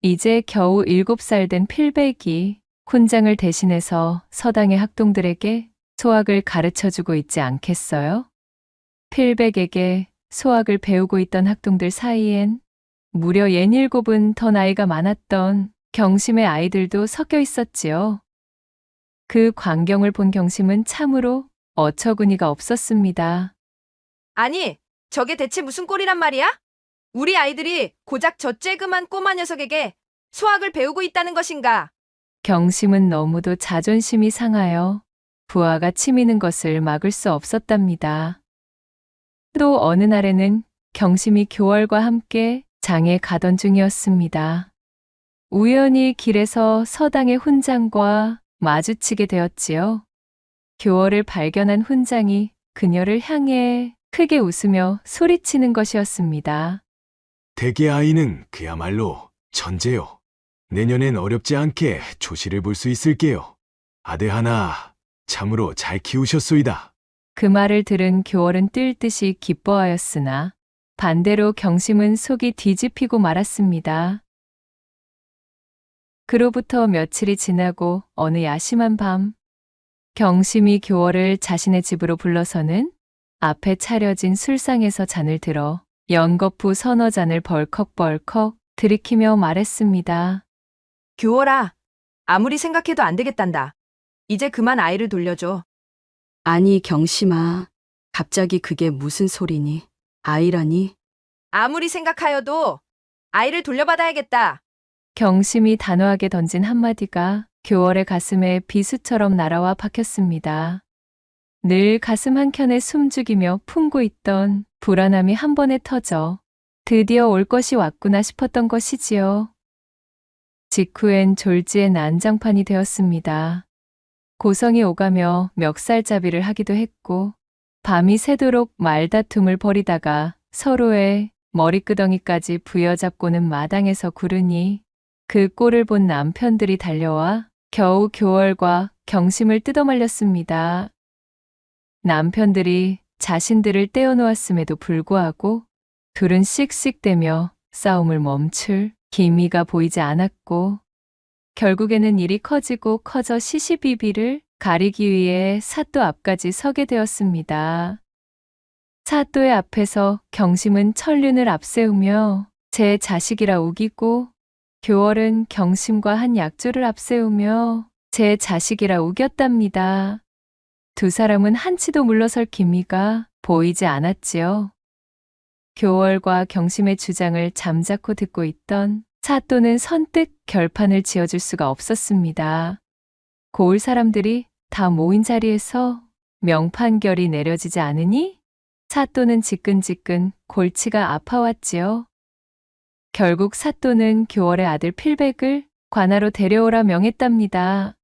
이제 겨우 7살 된 필백이 훈장을 대신해서 서당의 학동들에게 소학을 가르쳐주고 있지 않겠어요? 필백에게 소학을 배우고 있던 학동들 사이엔 무려 67은 더 나이가 많았던 경심의 아이들도 섞여 있었지요. 그 광경을 본 경심은 참으로 어처구니가 없었습니다. 아니, 저게 대체 무슨 꼴이란 말이야? 우리 아이들이 고작 저 쬐그만 꼬마 녀석에게 수학을 배우고 있다는 것인가? 경심은 너무도 자존심이 상하여 부하가 치미는 것을 막을 수 없었답니다. 또 어느 날에는 경심이 교월과 함께 장에 가던 중이었습니다. 우연히 길에서 서당의 훈장과 마주치게 되었지요. 교월을 발견한 훈장이 그녀를 향해 크게 웃으며 소리치는 것이었습니다. 대개 아이는 그야말로 천재요. 내년엔 어렵지 않게 조시를 볼 수 있을게요. 아들 하나 참으로 잘 키우셨소이다. 그 말을 들은 교월은 뜰 듯이 기뻐하였으나 반대로 경심은 속이 뒤집히고 말았습니다. 그로부터 며칠이 지나고 어느 야심한 밤, 경심이 교월을 자신의 집으로 불러서는 앞에 차려진 술상에서 잔을 들어 연거푸 서너 잔을 벌컥벌컥 들이키며 말했습니다. 교월아, 아무리 생각해도 안 되겠단다. 이제 그만 아이를 돌려줘. 아니 경심아, 갑자기 그게 무슨 소리니? 아이라니? 아무리 생각하여도 아이를 돌려받아야겠다. 경심이 단호하게 던진 한마디가 교월의 가슴에 비수처럼 날아와 박혔습니다. 늘 가슴 한켠에 숨죽이며 품고 있던 불안함이 한 번에 터져 드디어 올 것이 왔구나 싶었던 것이지요. 직후엔 졸지의 난장판이 되었습니다. 고성이 오가며 멱살잡이를 하기도 했고 밤이 새도록 말다툼을 벌이다가 서로의 머리끄덩이까지 부여잡고는 마당에서 구르니 그 꼴을 본 남편들이 달려와 겨우 교월과 경심을 뜯어말렸습니다. 남편들이 자신들을 떼어놓았음에도 불구하고 둘은 씩씩대며 싸움을 멈출 기미가 보이지 않았고 결국에는 일이 커지고 커져 시시비비를 가리기 위해 사또 앞까지 서게 되었습니다. 사또의 앞에서 경심은 천륜을 앞세우며 제 자식이라 우기고 교월은 경심과 한 약조를 앞세우며 제 자식이라 우겼답니다. 두 사람은 한치도 물러설 기미가 보이지 않았지요. 교월과 경심의 주장을 잠자코 듣고 있던 사또는 선뜻 결판을 지어줄 수가 없었습니다. 고을 사람들이 다 모인 자리에서 명판결이 내려지지 않으니 사또는 지끈지끈 골치가 아파왔지요. 결국 사또는 교월의 아들 필백을 관하로 데려오라 명했답니다.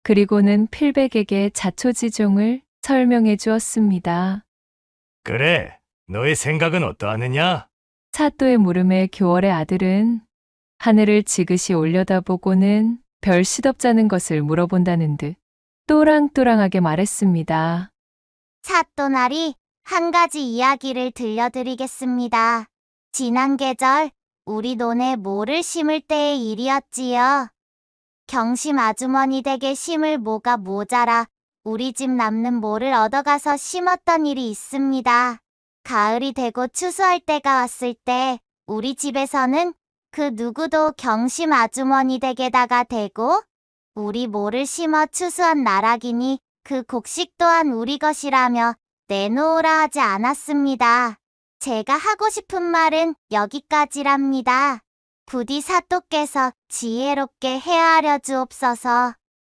그리고는 필백에게 자초지종을 설명해 주었습니다. 그래, 너의 생각은 어떠하느냐? 사또의 물음에 교월의 아들은 하늘을 지그시 올려다보고는 별 시덥잖은 것을 물어본다는 듯 또랑또랑하게 말했습니다. 사또나리, 한 가지 이야기를 들려드리겠습니다. 지난 계절 우리 논에 모를 심을 때의 일이었지요. 경심 아주머니 댁에 심을 모가 모자라 우리 집 남는 모를 얻어가서 심었던 일이 있습니다. 가을이 되고 추수할 때가 왔을 때 우리 집에서는 그 누구도 경심 아주머니 댁에다가 대고 우리 모를 심어 추수한 나락이니 그 곡식 또한 우리 것이라며 내놓으라 하지 않았습니다. 제가 하고 싶은 말은 여기까지랍니다. 부디 사또께서 지혜롭게 헤아려 주옵소서.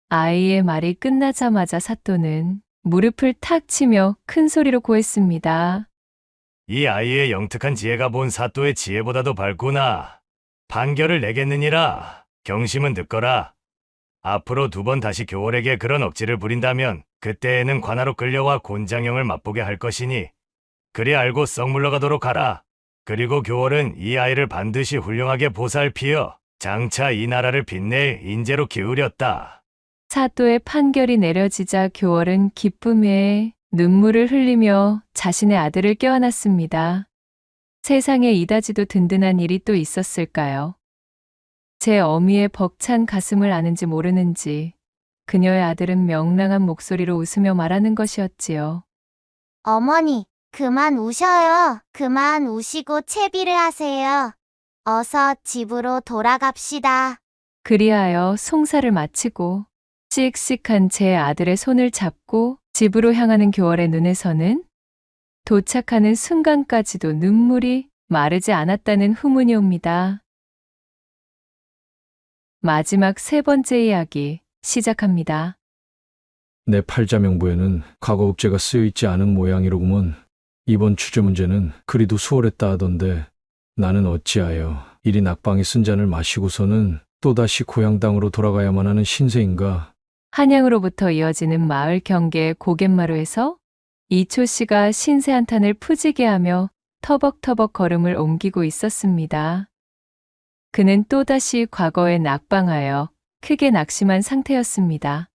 아이의 말이 끝나자마자 사또는 무릎을 탁 치며 큰 소리로 고했습니다. 이 아이의 영특한 지혜가 본 사또의 지혜보다도 밝구나. 판결을 내겠느니라. 경심은 듣거라. 앞으로 2번 다시 교월에게 그런 억지를 부린다면 그때에는 관하로 끌려와 곤장형을 맛보게 할 것이니 그리 알고 썩 물러가도록 하라. 그리고 교월은 이 아이를 반드시 훌륭하게 보살피어 장차 이 나라를 빛낼 인재로 기울였다. 사또의 판결이 내려지자 교월은 기쁨에 눈물을 흘리며 자신의 아들을 껴안았습니다. 세상에 이다지도 든든한 일이 또 있었을까요? 제 어미의 벅찬 가슴을 아는지 모르는지 그녀의 아들은 명랑한 목소리로 웃으며 말하는 것이었지요. 어머니, 그만 우셔요. 그만 우시고 채비를 하세요. 어서 집으로 돌아갑시다. 그리하여 송사를 마치고 씩씩한 제 아들의 손을 잡고 집으로 향하는 교월의 눈에서는 도착하는 순간까지도 눈물이 마르지 않았다는 후문이 옵니다. 마지막 3번째 이야기 시작합니다. 내 팔자명부에는 과거 읍제가 쓰여 있지 않은 모양이로구먼. 이번 주제 문제는 그리도 수월했다 하던데 나는 어찌하여 이리 낙방의 쓴 잔을 마시고서는 또다시 고향 땅으로 돌아가야만 하는 신세인가. 한양으로부터 이어지는 마을 경계의 고갯마루에서 이초 씨가 신세 한탄을 푸지게 하며 터벅터벅 걸음을 옮기고 있었습니다. 그는 또다시 과거에 낙방하여 크게 낙심한 상태였습니다.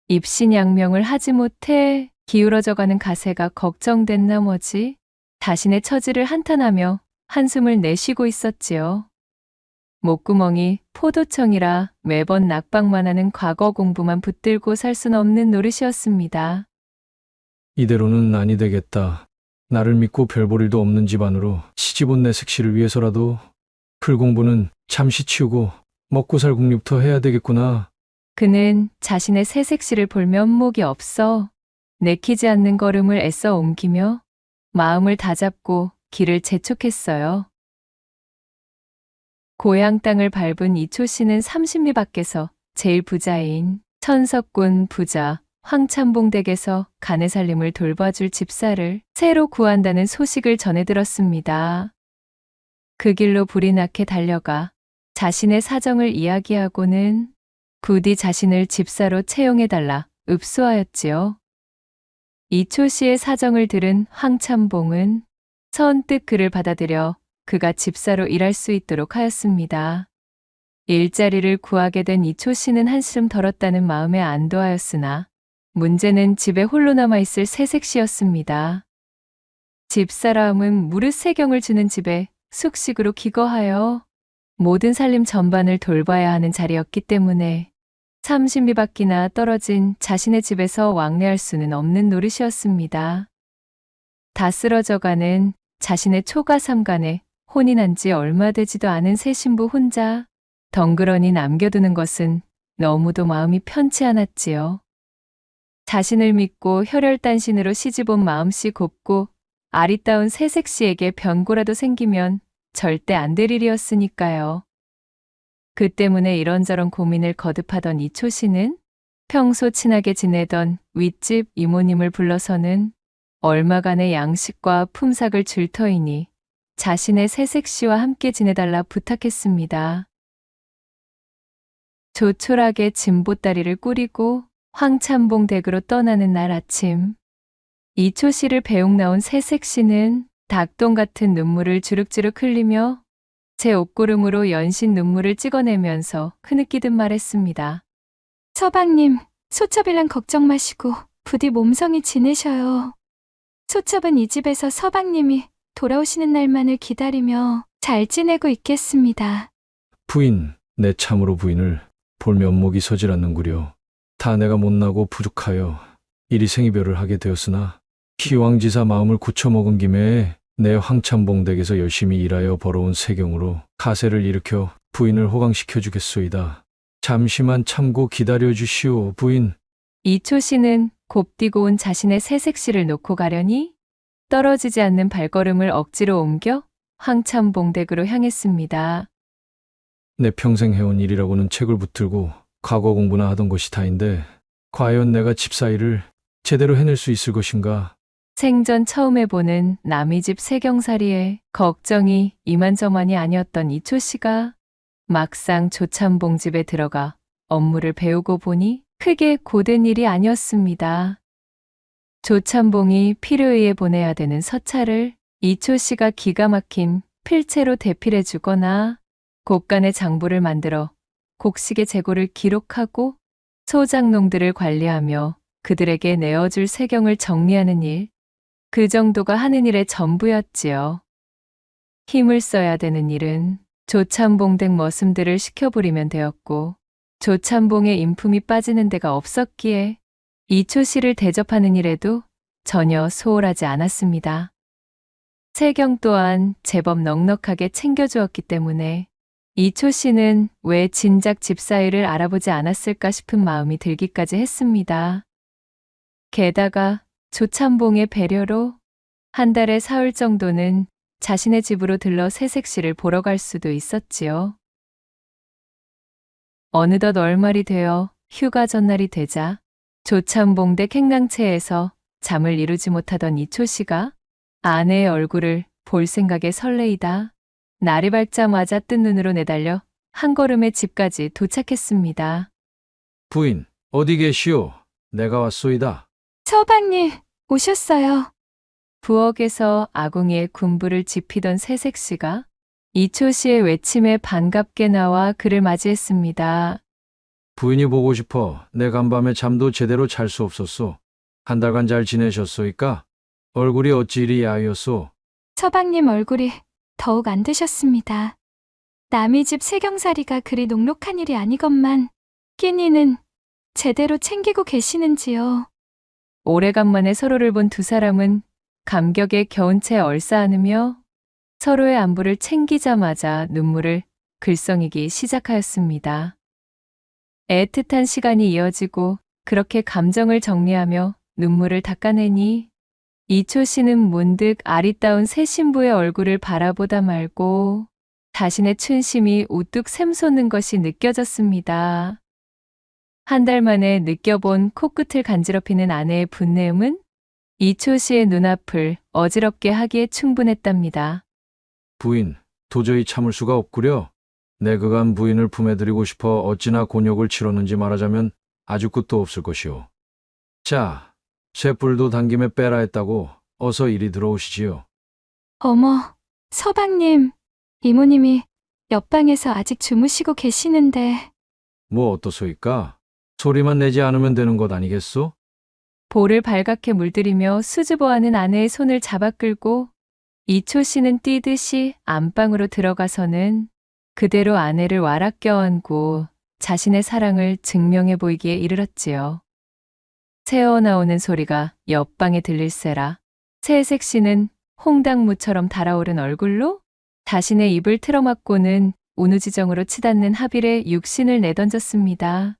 입신양명을 하지 못해 기울어져가는 가세가 걱정된 나머지 자신의 처지를 한탄하며 한숨을 내쉬고 있었지요. 목구멍이 포도청이라 매번 낙방만 하는 과거 공부만 붙들고 살 순 없는 노릇이었습니다. 이대로는 아니 되겠다. 나를 믿고 별 볼 일도 없는 집안으로 시집온 내 색시를 위해서라도 글 공부는 잠시 치우고 먹고 살 국립부터 해야 되겠구나. 그는 자신의 새색시를 볼 면목이 없어 내키지 않는 걸음을 애써 옮기며 마음을 다잡고 길을 재촉했어요. 고향 땅을 밟은 이초 씨는 30리 밖에서 제일 부자인 천석군 부자 황참봉 댁에서 가내 살림을 돌봐줄 집사를 새로 구한다는 소식을 전해 들었습니다. 그 길로 불이 나게 달려가 자신의 사정을 이야기하고는 부디 자신을 집사로 채용해달라 읍소하였지요. 이초 씨의 사정을 들은 황참봉은 선뜻 그를 받아들여 그가 집사로 일할 수 있도록 하였습니다. 일자리를 구하게 된 이초 씨는 한숨 덜었다는 마음에 안도하였으나 문제는 집에 홀로 남아있을 새색 씨였습니다. 집사람은 무릇 세경을 주는 집에 숙식으로 기거하여 모든 살림 전반을 돌봐야 하는 자리였기 때문에 30리 밖이나 떨어진 자신의 집에서 왕래할 수는 없는 노릇이었습니다. 다 쓰러져가는 자신의 초가 삼간에 혼이 난 지 얼마 되지도 않은 새 신부 혼자 덩그러니 남겨두는 것은 너무도 마음이 편치 않았지요. 자신을 믿고 혈혈단신으로 시집온 마음씨 곱고 아리따운 새색 씨에게 변고라도 생기면 절대 안 될 일이었으니까요. 그 때문에 이런저런 고민을 거듭하던 이초 씨는 평소 친하게 지내던 윗집 이모님을 불러서는 얼마간의 양식과 품삯을 줄 터이니 자신의 새색 씨와 함께 지내달라 부탁했습니다. 조촐하게 짐보따리를 꾸리고 황참봉 댁으로 떠나는 날 아침, 이초 씨를 배웅 나온 새색 씨는 닭똥 같은 눈물을 주룩주룩 흘리며 제 옷고름으로 연신 눈물을 찍어내면서 흐느끼듯 말했습니다. 서방님, 소첩이랑 걱정 마시고 부디 몸성이 지내셔요. 소첩은 이 집에서 서방님이 돌아오시는 날만을 기다리며 잘 지내고 있겠습니다. 부인, 내 참으로 부인을 볼 면목이 서질 않는구려. 다 내가 못나고 부족하여 이리 생이별을 하게 되었으나 희왕지사 마음을 굳혀먹은 김에 내 황참봉 댁에서 열심히 일하여 벌어온 세경으로 가세를 일으켜 부인을 호강시켜 주겠소이다. 잠시만 참고 기다려 주시오, 부인. 이초 씨는 곱디고 온 자신의 새색 씨를 놓고 가려니 떨어지지 않는 발걸음을 억지로 옮겨 황참봉 댁으로 향했습니다. 내 평생 해온 일이라고는 책을 붙들고 과거 공부나 하던 것이 다인데 과연 내가 집사일을 제대로 해낼 수 있을 것인가? 생전 처음 해보는 남의 집 세경살이에 걱정이 이만저만이 아니었던 이초 씨가 막상 조참봉 집에 들어가 업무를 배우고 보니 크게 고된 일이 아니었습니다. 조참봉이 필요에 보내야 되는 서찰을 이초 씨가 기가 막힌 필체로 대필해 주거나 곡간의 장부를 만들어 곡식의 재고를 기록하고 소장농들을 관리하며 그들에게 내어줄 세경을 정리하는 일, 그 정도가 하는 일의 전부였지요. 힘을 써야 되는 일은 조참봉 댁 머슴들을 시켜부리면 되었고 조참봉의 인품이 빠지는 데가 없었기에 이초 씨를 대접하는 일에도 전혀 소홀하지 않았습니다. 세경 또한 제법 넉넉하게 챙겨주었기 때문에 이초 씨는 왜 진작 집사일을 알아보지 않았을까 싶은 마음이 들기까지 했습니다. 게다가 조참봉의 배려로 한 달에 사흘 정도는 자신의 집으로 들러 새색 씨를 보러 갈 수도 있었지요. 어느덧 얼말이 되어 휴가 전날이 되자 조참봉 댁 행랑채에서 잠을 이루지 못하던 이초 씨가 아내의 얼굴을 볼 생각에 설레이다 날이 밝자마자 뜬 눈으로 내달려 한 걸음에 집까지 도착했습니다. 부인, 어디 계시오? 내가 왔소이다. 서방님, 오셨어요. 부엌에서 아궁이에 군부를 지피던 새색 씨가 이초 씨의 외침에 반갑게 나와 그를 맞이했습니다. 부인이 보고 싶어 내 간밤에 잠도 제대로 잘 수 없었소. 한 달간 잘 지내셨소이까? 얼굴이 어찌 이리 야하였소? 서방님 얼굴이 더욱 안 드셨습니다. 남의 집 세경살이가 그리 녹록한 일이 아니건만 끼니는 제대로 챙기고 계시는지요? 오래간만에 서로를 본 두 사람은 감격에 겨운 채 얼싸안으며 서로의 안부를 챙기자마자 눈물을 글썽이기 시작하였습니다. 애틋한 시간이 이어지고 그렇게 감정을 정리하며 눈물을 닦아내니 이초 씨는 문득 아리따운 새 신부의 얼굴을 바라보다 말고 자신의 춘심이 우뚝 샘솟는 것이 느껴졌습니다. 한 달 만에 느껴본 코끝을 간지럽히는 아내의 분내음은 이초 씨의 눈앞을 어지럽게 하기에 충분했답니다. 부인, 도저히 참을 수가 없구려. 내 그간 부인을 품에 들이고 싶어 어찌나 곤욕을 치렀는지 말하자면 아주 끝도 없을 것이오. 자, 쇠뿔도 당김에 빼라 했다고 어서 이리 들어오시지요. 어머, 서방님, 이모님이 옆방에서 아직 주무시고 계시는데. 뭐 어떠소이까? 소리만 내지 않으면 되는 것 아니겠소? 볼을 발갛게 물들이며 수줍어하는 아내의 손을 잡아 끌고 이초 씨는 뛰듯이 안방으로 들어가서는 그대로 아내를 와락 껴안고 자신의 사랑을 증명해 보이기에 이르렀지요. 새어나오는 소리가 옆방에 들릴세라 새색 씨는 홍당무처럼 달아오른 얼굴로 자신의 입을 틀어막고는 우누지정으로 치닫는 하빌에 육신을 내던졌습니다.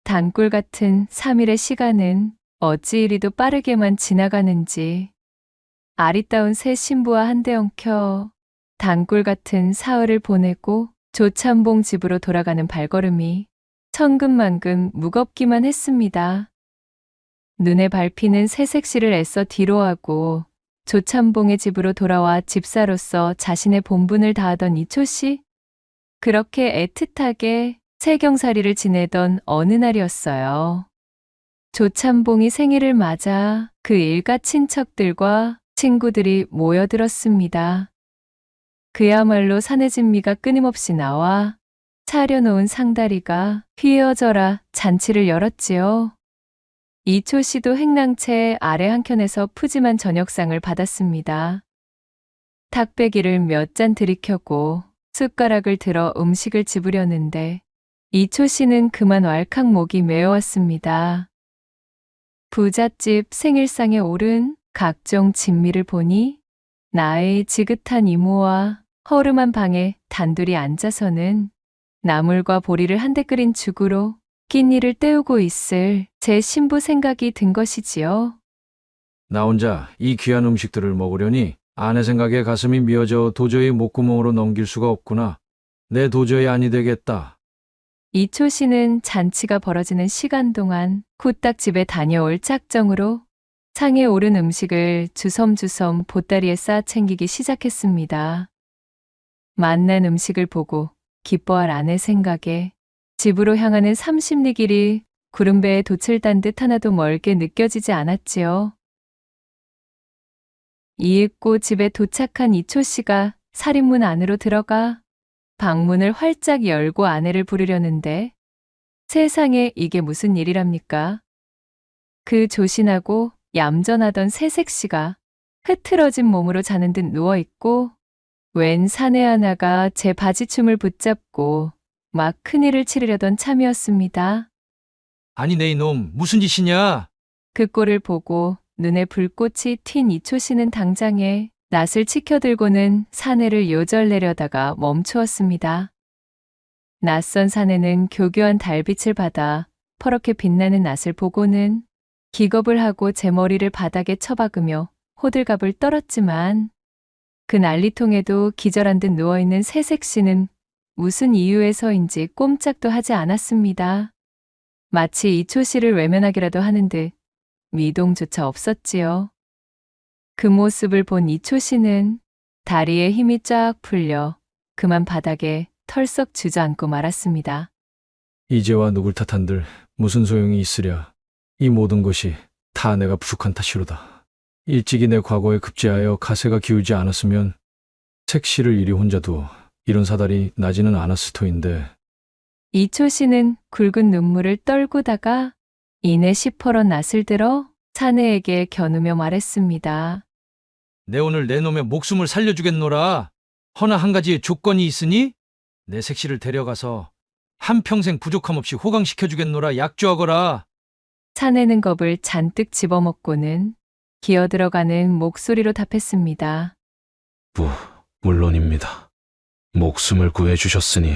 단꿀 같은 3일의 시간은 어찌 이리도 빠르게만 지나가는지 아리따운 새 신부와 한데 엉켜 단꿀 같은 사흘을 보내고 조참봉 집으로 돌아가는 발걸음이 천근만근 무겁기만 했습니다. 눈에 밟히는 새색시를 애써 뒤로하고 조참봉의 집으로 돌아와 집사로서 자신의 본분을 다하던 이초씨. 그렇게 애틋하게 세경살이를 지내던 어느 날이었어요. 조참봉이 생일을 맞아 그 일가 친척들과 친구들이 모여들었습니다. 그야말로 사내 진미가 끊임없이 나와 차려놓은 상다리가 휘어져라 잔치를 열었지요. 이초 씨도 행랑채 아래 한켠에서 푸짐한 저녁상을 받았습니다. 탁배기를 몇 잔 들이켜고 숟가락을 들어 음식을 집으려는데 이초 씨는 그만 왈칵 목이 메어왔습니다. 부잣집 생일상에 오른 각종 진미를 보니 나의 지긋한 이모와 허름한 방에 단둘이 앉아서는 나물과 보리를 한데 끓인 죽으로 끼니를 때우고 있을 제 신부 생각이 든 것이지요. 나 혼자 이 귀한 음식들을 먹으려니 아내 생각에 가슴이 미어져 도저히 목구멍으로 넘길 수가 없구나. 내 도저히 아니 되겠다. 이초 씨는 잔치가 벌어지는 시간 동안 후딱 집에 다녀올 작정으로 상에 오른 음식을 주섬주섬 보따리에 쌓아 챙기기 시작했습니다. 맛난 음식을 보고 기뻐할 아내 생각에 집으로 향하는 30리 길이 구름배에 돛을 단 듯 하나도 멀게 느껴지지 않았지요. 이윽고 집에 도착한 이초 씨가 살인문 안으로 들어가 방문을 활짝 열고 아내를 부르려는데 세상에 이게 무슨 일이랍니까? 그 조신하고 얌전하던 새색 씨가 흐트러진 몸으로 자는 듯 누워있고 웬 사내 하나가 제 바지춤을 붙잡고 막 큰일을 치르려던 참이었습니다. 아니 내 이놈 무슨 짓이냐? 그 꼴을 보고 눈에 불꽃이 튄 이초 씨는 당장에 낫을 치켜들고는 사내를 요절내려다가 멈추었습니다. 낯선 사내는 교교한 달빛을 받아 퍼렇게 빛나는 낫을 보고는 기겁을 하고 제 머리를 바닥에 쳐박으며 호들갑을 떨었지만 그 난리통에도 기절한 듯 누워있는 새색 씨는 무슨 이유에서인지 꼼짝도 하지 않았습니다. 마치 이초 씨를 외면하기라도 하는 듯 미동조차 없었지요. 그 모습을 본 이초 씨는 다리에 힘이 쫙 풀려 그만 바닥에 털썩 주저앉고 말았습니다. 이제와 누굴 탓한들 무슨 소용이 있으랴. 이 모든 것이 다 내가 부족한 탓이로다. 일찍이 내 과거에 급제하여 가세가 기울지 않았으면 색시를 이리 혼자 두어 이런 사달이 나지는 않았을 터인데. 이초 씨는 굵은 눈물을 떨구다가 이내 시퍼런 낫을 들어 사내에게 겨누며 말했습니다. 내 오늘 내 놈의 목숨을 살려주겠노라. 허나 한 가지 조건이 있으니 내 색시를 데려가서 한평생 부족함 없이 호강시켜주겠노라. 약조하거라. 사내는 겁을 잔뜩 집어먹고는 기어들어가는 목소리로 답했습니다. 물론입니다. 목숨을 구해주셨으니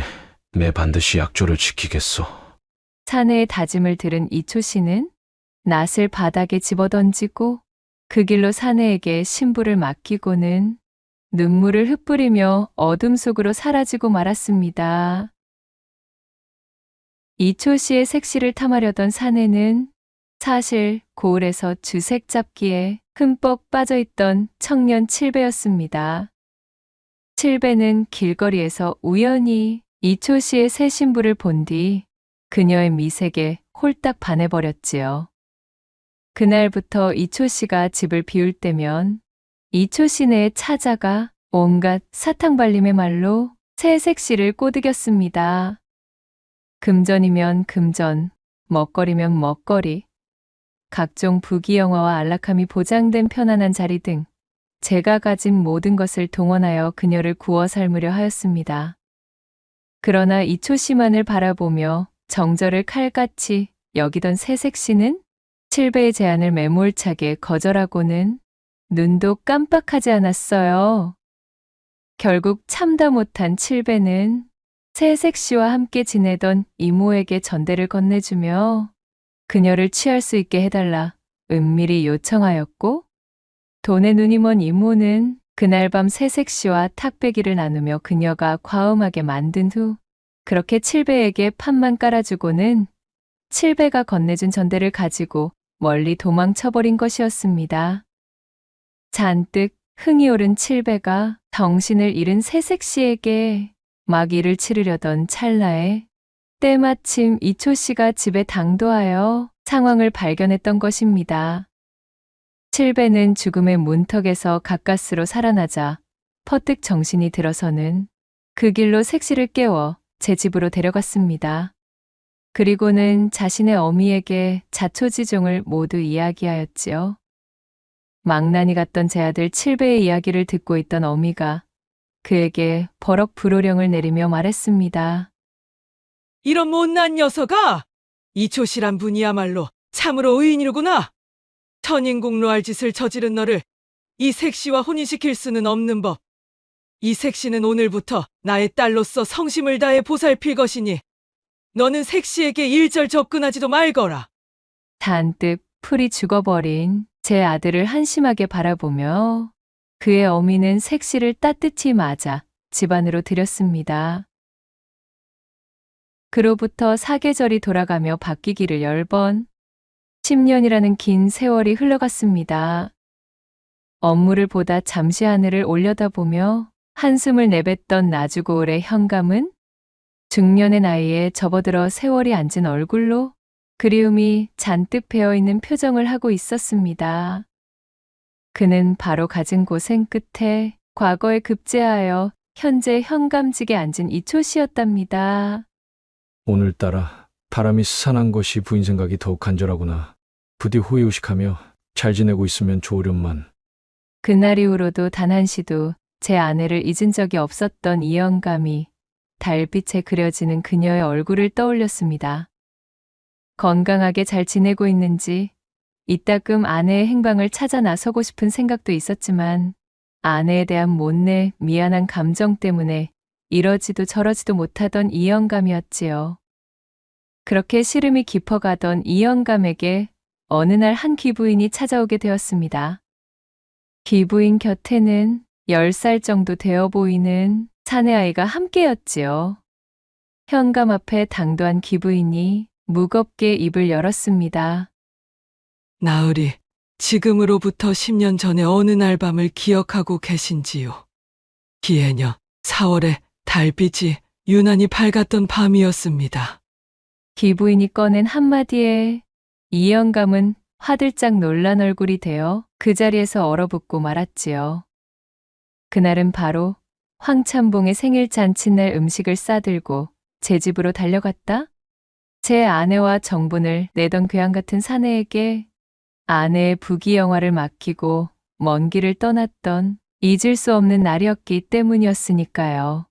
매 반드시 약조를 지키겠소. 사내의 다짐을 들은 이초 씨는 낫을 바닥에 집어던지고 그 길로 사내에게 신부를 맡기고는 눈물을 흩뿌리며 어둠 속으로 사라지고 말았습니다. 이초 씨의 색시를 탐하려던 사내는 사실 고을에서 주색 잡기에 흠뻑 빠져있던 청년 칠배였습니다. 칠배는 길거리에서 우연히 이초 씨의 새 신부를 본 뒤 그녀의 미색에 홀딱 반해버렸지요. 그날부터 이초 씨가 집을 비울 때면 이초 시내에 찾아가 온갖 사탕발림의 말로 새 색시를 꼬드겼습니다. 금전이면 금전, 먹거리면 먹거리, 각종 부귀영화와 안락함이 보장된 편안한 자리 등 제가 가진 모든 것을 동원하여 그녀를 구워 삶으려 하였습니다. 그러나 이초 씨만을 바라보며 정절을 칼같이 여기던 새색 씨는 칠배의 제안을 매몰차게 거절하고는 눈도 깜빡하지 않았어요. 결국 참다 못한 칠배는 새색 씨와 함께 지내던 이모에게 전대를 건네주며 그녀를 취할 수 있게 해달라 은밀히 요청하였고, 돈에 눈이 먼 이모는 그날 밤 새색 씨와 탁배기를 나누며 그녀가 과음하게 만든 후 그렇게 칠배에게 판만 깔아주고는 칠배가 건네준 전대를 가지고 멀리 도망쳐버린 것이었습니다. 잔뜩 흥이 오른 칠배가 정신을 잃은 새색 씨에게 막 일을 치르려던 찰나에 때마침 이초 씨가 집에 당도하여 상황을 발견했던 것입니다. 칠배는 죽음의 문턱에서 가까스로 살아나자 퍼뜩 정신이 들어서는 그 길로 색시를 깨워 제 집으로 데려갔습니다. 그리고는 자신의 어미에게 자초지종을 모두 이야기하였지요. 망나니 같던 제 아들 칠배의 이야기를 듣고 있던 어미가 그에게 버럭 불호령을 내리며 말했습니다. 이런 못난 녀석아! 이초씨란 분이야말로 참으로 의인이로구나. 천인공로할 짓을 저지른 너를 이 색시와 혼인시킬 수는 없는 법. 이 색시는 오늘부터 나의 딸로서 성심을 다해 보살필 것이니 너는 색시에게 일절 접근하지도 말거라. 잔뜩 풀이 죽어버린 제 아들을 한심하게 바라보며 그의 어미는 색시를 따뜻히 맞아 집 안으로 들였습니다. 그로부터 사계절이 돌아가며 바뀌기를 10번, 10년이라는 긴 세월이 흘러갔습니다. 업무를 보다 잠시 하늘을 올려다보며 한숨을 내뱉던 나주고을의 현감은 중년의 나이에 접어들어 세월이 앉은 얼굴로 그리움이 잔뜩 배어있는 표정을 하고 있었습니다. 그는 바로 가진 고생 끝에 과거에 급제하여 현재 현감직에 앉은 이초 씨였답니다. 오늘따라 바람이 스산한 것이 부인 생각이 더욱 간절하구나. 부디 호의호식하며 잘 지내고 있으면 좋으련만. 그날 이후로도 단 한시도 제 아내를 잊은 적이 없었던 이 영감이 달빛에 그려지는 그녀의 얼굴을 떠올렸습니다. 건강하게 잘 지내고 있는지 이따금 아내의 행방을 찾아 나서고 싶은 생각도 있었지만 아내에 대한 못내 미안한 감정 때문에 이러지도 저러지도 못하던 이 영감이었지요. 그렇게 시름이 깊어가던 이 영감에게 어느 날 한 귀부인이 찾아오게 되었습니다. 귀부인 곁에는 10살 정도 되어 보이는 사내아이가 함께였지요. 현감 앞에 당도한 귀부인이 무겁게 입을 열었습니다. 나으리, 지금으로부터 10년 전의 어느 날 밤을 기억하고 계신지요? 기해년 4월에 달빛이 유난히 밝았던 밤이었습니다. 귀부인이 꺼낸 한마디에 이 영감은 화들짝 놀란 얼굴이 되어 그 자리에서 얼어붙고 말았지요. 그날은 바로 황참봉의 생일 잔칫날 음식을 싸들고 제 집으로 달려갔다. 제 아내와 정분을 내던 괴양 같은 사내에게 아내의 부귀영화를 맡기고 먼 길을 떠났던 잊을 수 없는 날이었기 때문이었으니까요.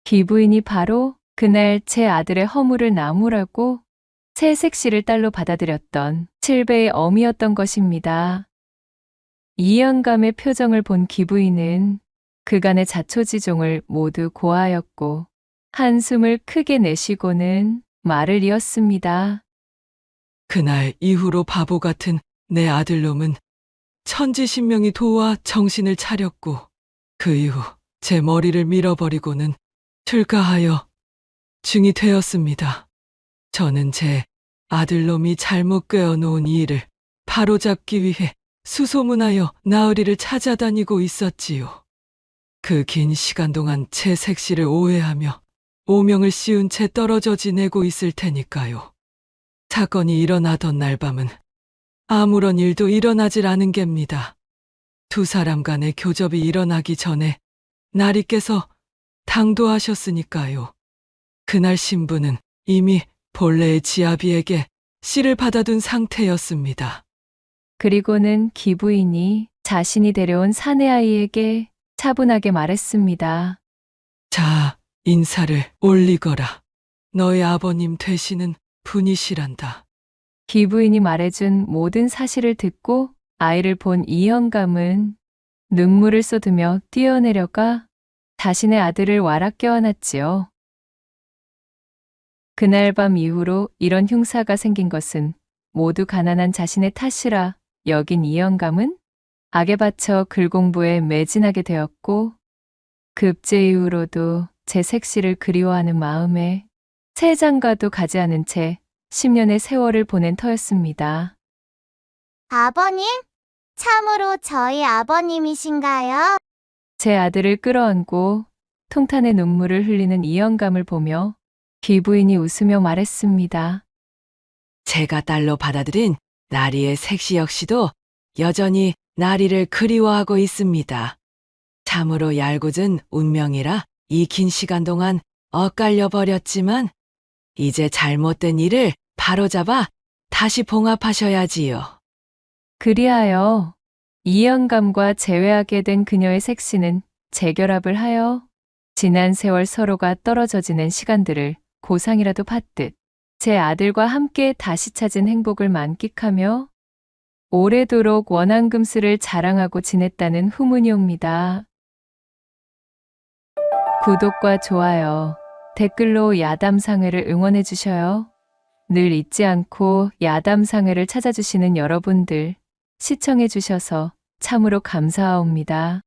귀부인이 바로 그날 제 아들의 허물을 나무라고 새색 씨를 딸로 받아들였던 칠배의 어미였던 것입니다. 이 영감의 표정을 본 귀부인은 그간의 자초지종을 모두 고하였고 한숨을 크게 내쉬고는 말을 이었습니다. 그날 이후로 바보 같은 내 아들놈은 천지신명이 도와 정신을 차렸고 그 이후 제 머리를 밀어버리고는 출가하여 중이 되었습니다. 저는 제 아들놈이 잘못 꿰어놓은 이 일을 바로잡기 위해 수소문하여 나으리를 찾아다니고 있었지요. 그 긴 시간 동안 제 색시를 오해하며 오명을 씌운 채 떨어져 지내고 있을 테니까요. 사건이 일어나던 날 밤은 아무런 일도 일어나질 않은 겁니다. 두 사람 간의 교접이 일어나기 전에 나리께서 당도하셨으니까요. 그날 신부는 이미 본래의 지아비에게 씨를 받아둔 상태였습니다. 그리고는 기부인이 자신이 데려온 사내아이에게 차분하게 말했습니다. 자, 인사를 올리거라. 너의 아버님 되시는 분이시란다. 기부인이 말해준 모든 사실을 듣고 아이를 본 이영감은 눈물을 쏟으며 뛰어내려가 자신의 아들을 와락 껴안았지요. 그날 밤 이후로 이런 흉사가 생긴 것은 모두 가난한 자신의 탓이라 여긴 이영감은 악에 바쳐 글공부에 매진하게 되었고 급제 이후로도 제 색시를 그리워하는 마음에 세장가도 가지 않은 채 10년의 세월을 보낸 터였습니다. 아버님? 참으로 저희 아버님이신가요? 제 아들을 끌어안고 통탄의 눈물을 흘리는 이영감을 보며 기부인이 웃으며 말했습니다. 제가 딸로 받아들인 나리의 색시 역시도 여전히 나리를 그리워하고 있습니다. 참으로 얄궂은 운명이라 이 긴 시간 동안 엇갈려 버렸지만 이제 잘못된 일을 바로잡아 다시 봉합하셔야지요. 그리하여 이영감과 재회하게 된 그녀의 색시는 재결합을 하여 지난 세월 서로가 떨어져 지낸 시간들을 고상이라도 받듯 제 아들과 함께 다시 찾은 행복을 만끽하며 오래도록 원앙금스를 자랑하고 지냈다는 후문이 옵니다. 구독과 좋아요, 댓글로 야담상회를 응원해 주셔요. 늘 잊지 않고 야담상회를 찾아주시는 여러분들 시청해 주셔서 참으로 감사하옵니다.